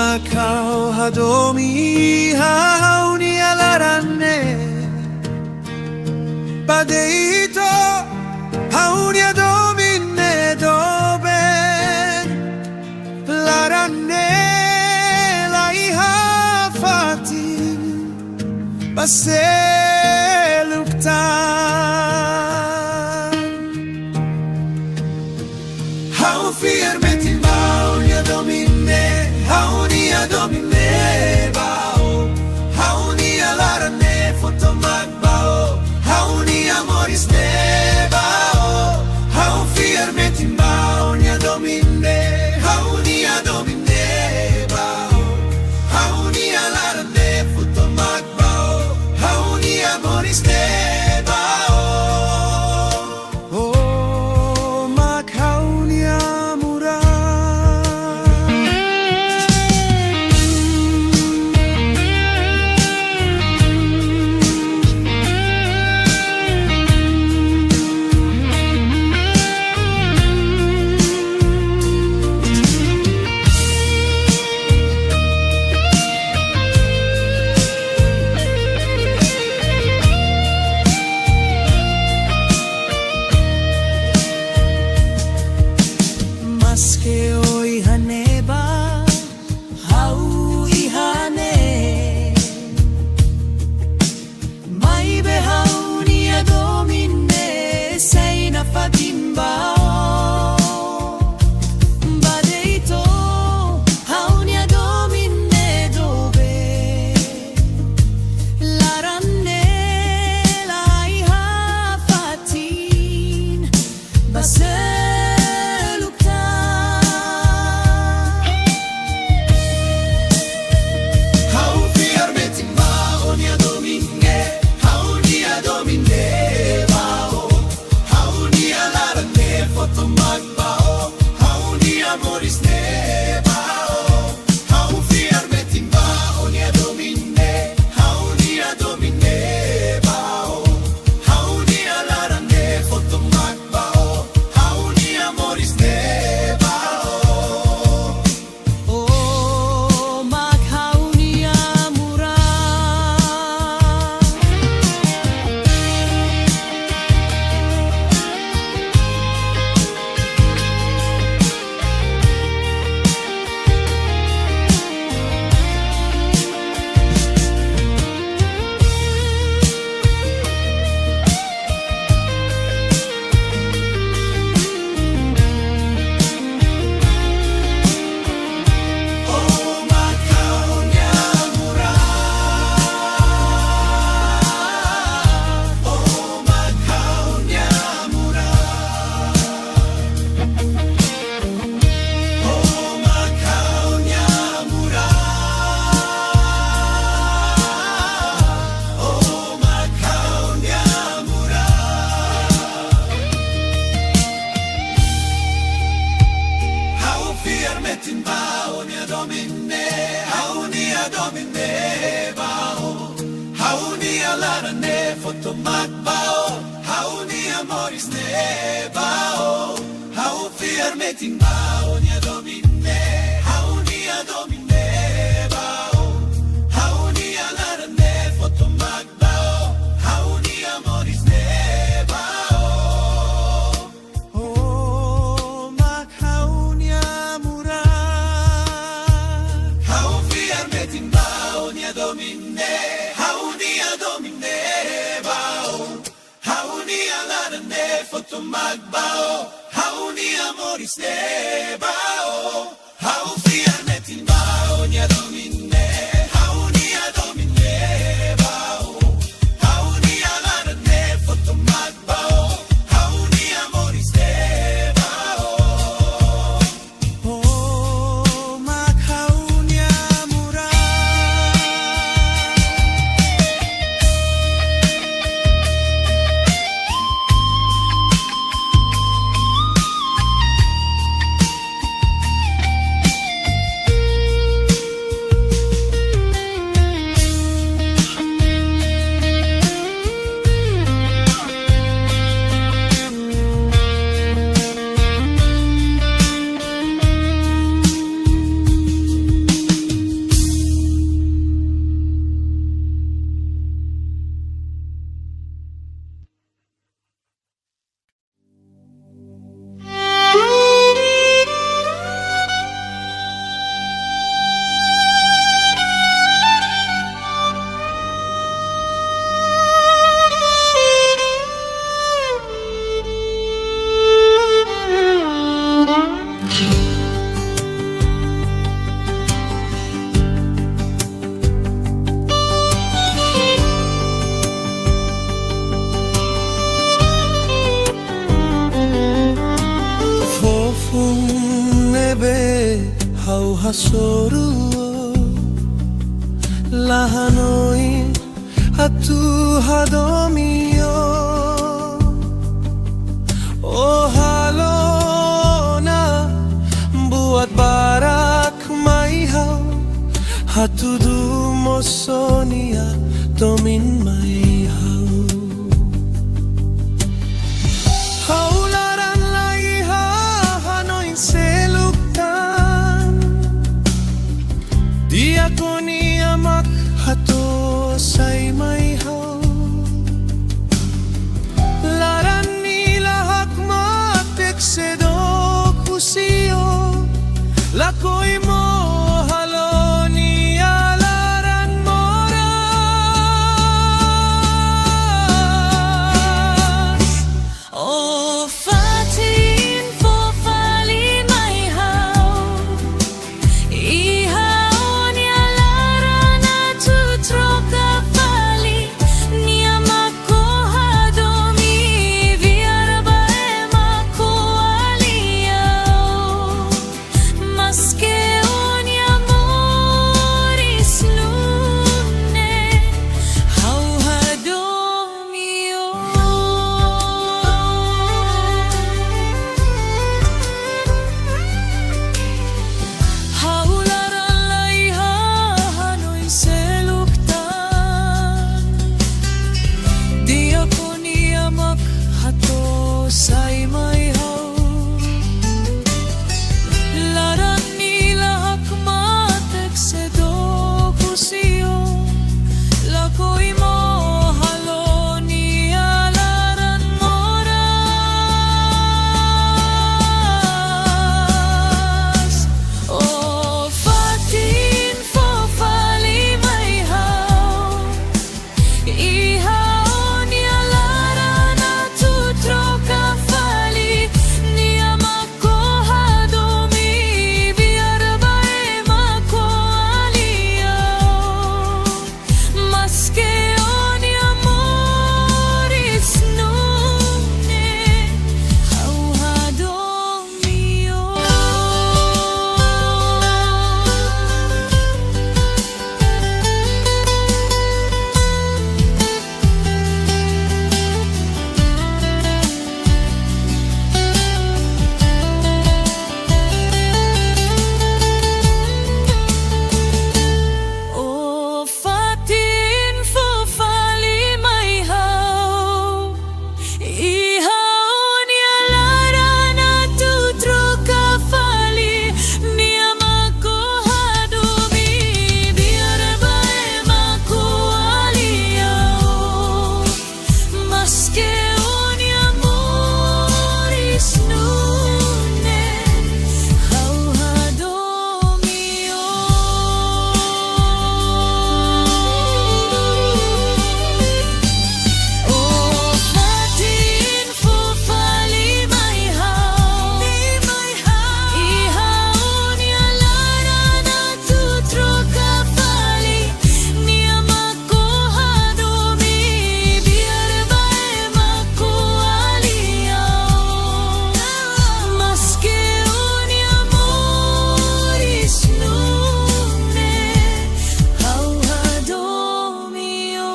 Macau hadomi hauni alarane Padeito hauni adomine doben Larane la iha fatin Baseluktan Hau firmetin bauni adomine Hauni adomine bao Hauni alarane fotomag bao Hauni amoris ne bao Hau firmetin bauni adomine Hauni adomine bao Hauni alarane fotomag bao Hauni amoris ne bao Oh mag hauni amura Maske oi haneba hau ihane Mai be hauni adomine sei na fatimbao Badeito hauni adomine dobe Larane la iha fatin Hau firmetin baoni adomine Hauni adomine bao Hauni alarane fotomag bao Hauni amoris ne bao Hau firmetin baoni adomine Hauni adomine bao Hauni alarane fotomag bao Hauni amoris ne bao Oh mag hauni amura Oh mag hauni amura Oh mag hauni amura Oh mag hauni amura Oh mag hauni amura Hau firmetin baoni adomine Hauni adomine bao Hauni alarane fotomag bao Hauni amoris ne bao Hau firmetin baoni adomine Hauni adomine bao Hauni alarane fotomag bao Hauni amoris ne bao Oh mag hauni amura Hau firmetin baoni adomine Hauni adomine bao Hauni alarane fotomag bao Hauni amoris ne bao Hau firmetin baoni adomine Hauni adomine bao Hauni alarane fotomag bao Hauni amoris ne bao Oh mag hauni amura hau hasoruo lahanoi hatu hadomio oh halona buat barak maihau hatu du mosonia tomin maihau haularan laiha hanoin seluktan dia koni amak hato say maihau laran nila hakmatek sedo kusio lakoy mo haloni alaran moras Oh fatin for falling my house Ihaon ya larana tu troca fali Nia mako hadomi viarba mako aliao Maske on ya moris lune Hau hadomio Haularan laiha hanoy seluktan Dia koni amak hato say maihau Laran nila hakmatek sedo kusio Lakoy mo haloni alaran moras Oh fatin for fali maihau Ihaon ya larana tu troca fali Nia mako hadomi viarba mako aliao Maske on ya moris nune Hau hadomio Oh fatin for fali maihau Ihaon ya larana tu troca fali Nia mako hadomi viarba mako aliao Maske on ya moris nune Hau hadomio Oh fatin for fali maihau Ihaon ya larana tu troca fali Nia mako hadomi viarba mako aliao Maske on ya moris nune Hau hadomio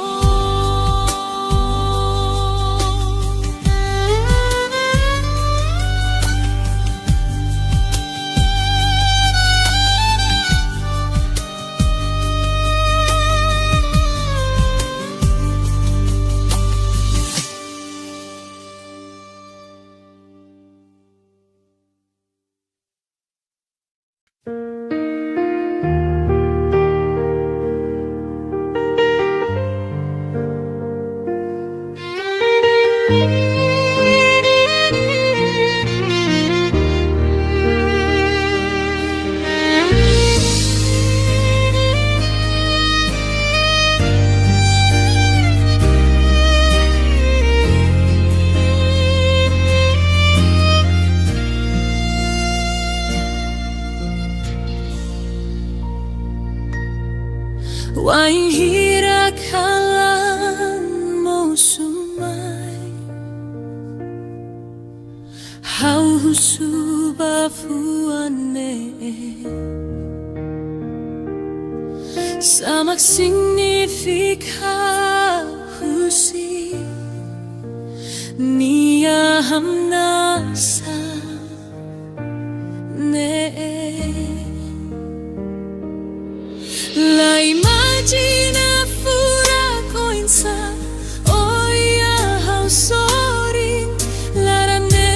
Waing hirak halan mo sumay How husuba fuane sa magsignifika husi niya hamnasa ne la imagina fura coinsa oia how sorin larane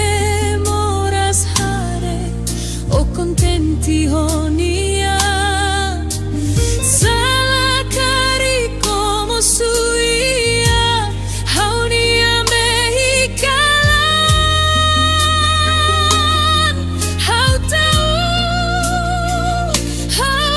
moras hare o contenti honia sala cari como suia haunia mehicalan how tau how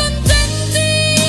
contenti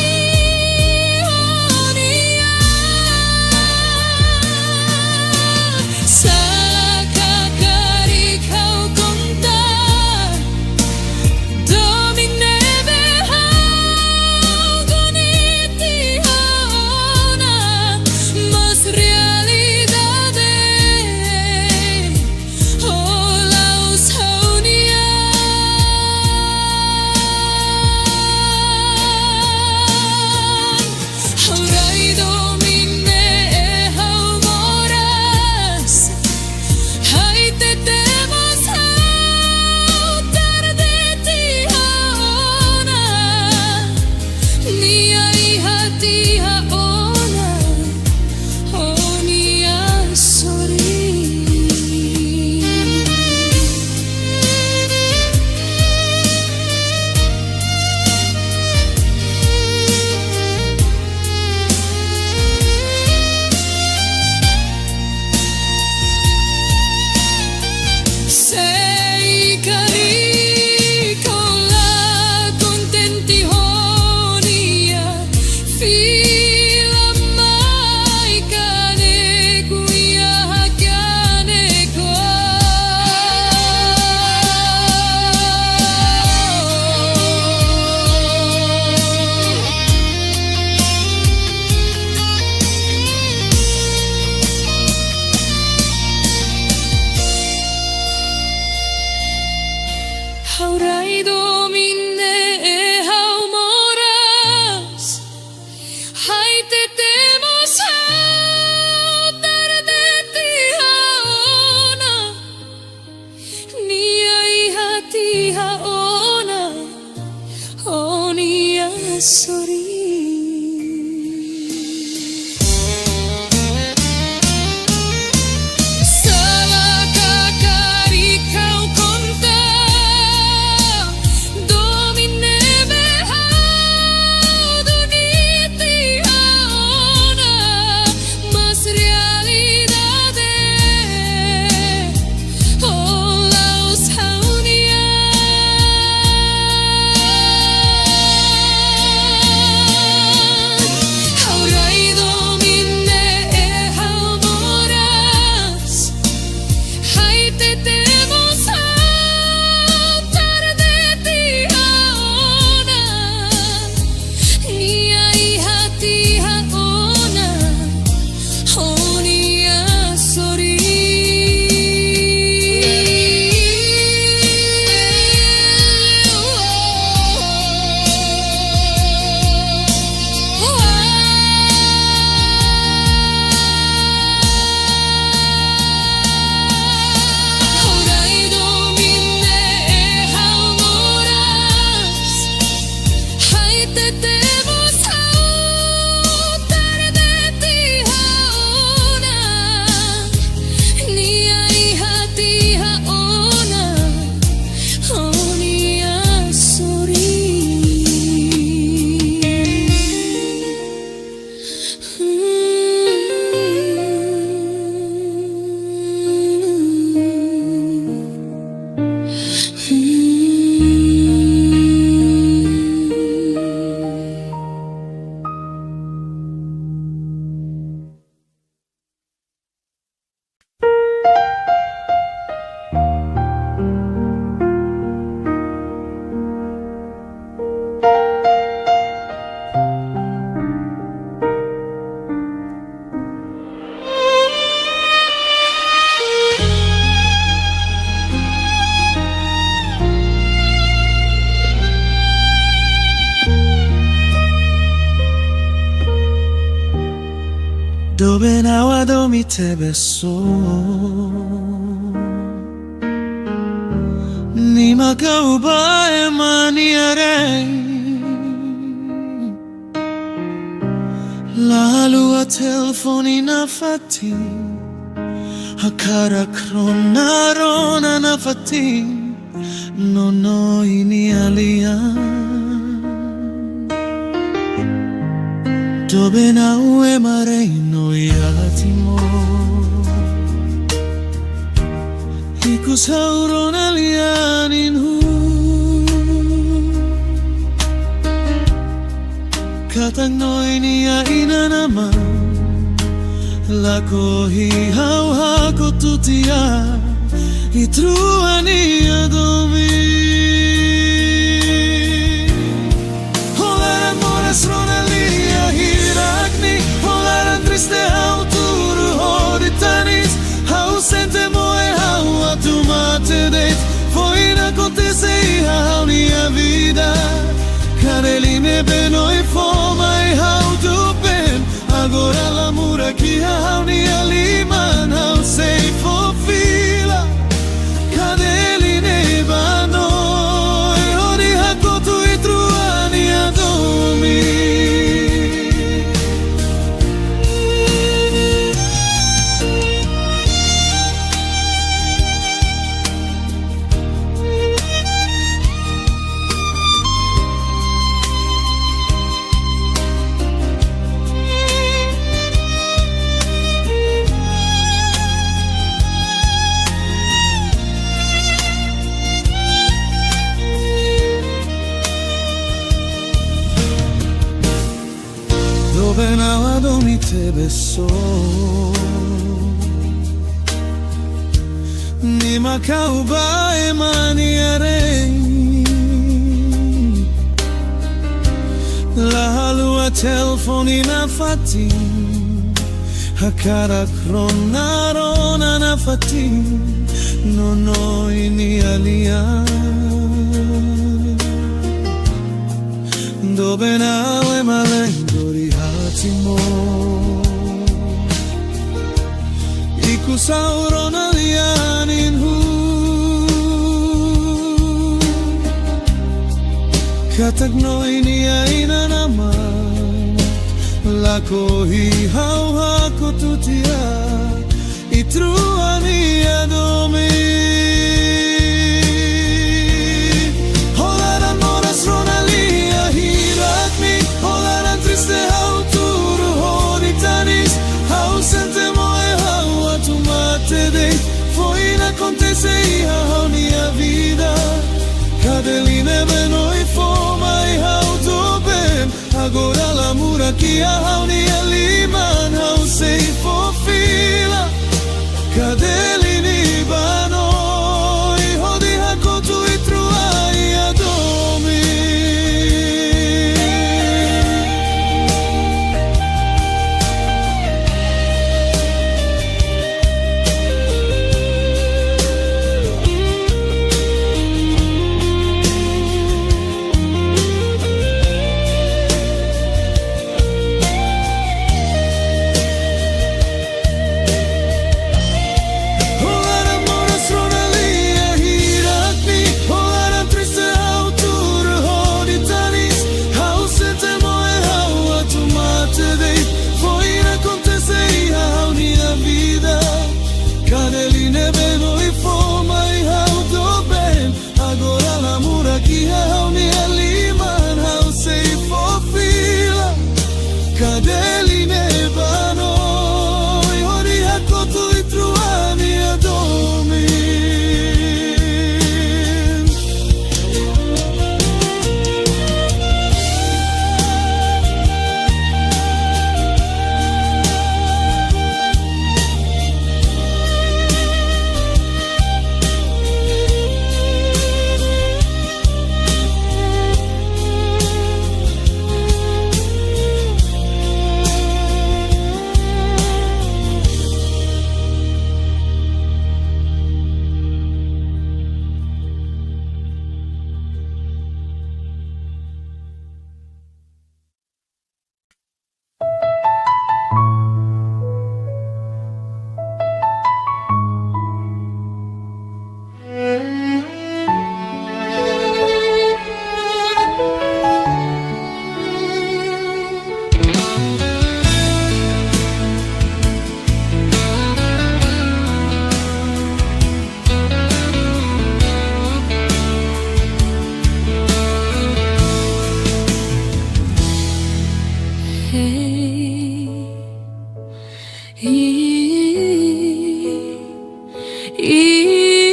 sorry. Dove nawado mi te beso Ni makaubae maniarei Lalu a telefoni nafati Hakara krona rona nafati Nono ini alian Dove naue mareno Timor Iku sauron alianin hu Katang noini ya ina naman Lako hihau hako tutia Itruani adomi Hola amores ronalia hirakni Hola triste auturu horitanis Hau sente moe hau atumate deit Foi na acontece hau nia vida Careline benoi foma e hau du ben Agora l'amore aqui hau nia liman Hau sei fofila Careline banoi Hori hakotu e truani adomi Dove nawado mi te beso Ni makaubae maniarei Lalu a telefoni nafati Hakara krona rona nafati Nono ini alian Dove naue malengori Timor Iku sauron alianin hu Katagnoy niya inanaman Lako hihau hako tutia Itrua niya domi Holaran moras ronalia hirakni Holaran triste hau turu horitanis Hau sente moe hau atumate dei Foi na acontece hau niya vida Cadeline benoi fomai hau doben Agora l'amore aqui a hau ni aliman Hau sei fofila Cadeline banoi Hodi hakotu itruai adomi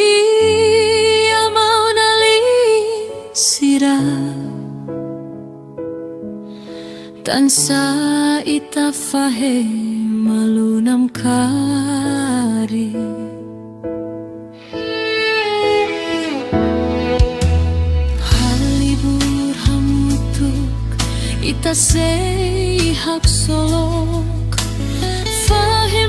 Ia mau nalisira Tansa ita fahe malunam kari Halibur hamutuk ita sei hak solok Fahe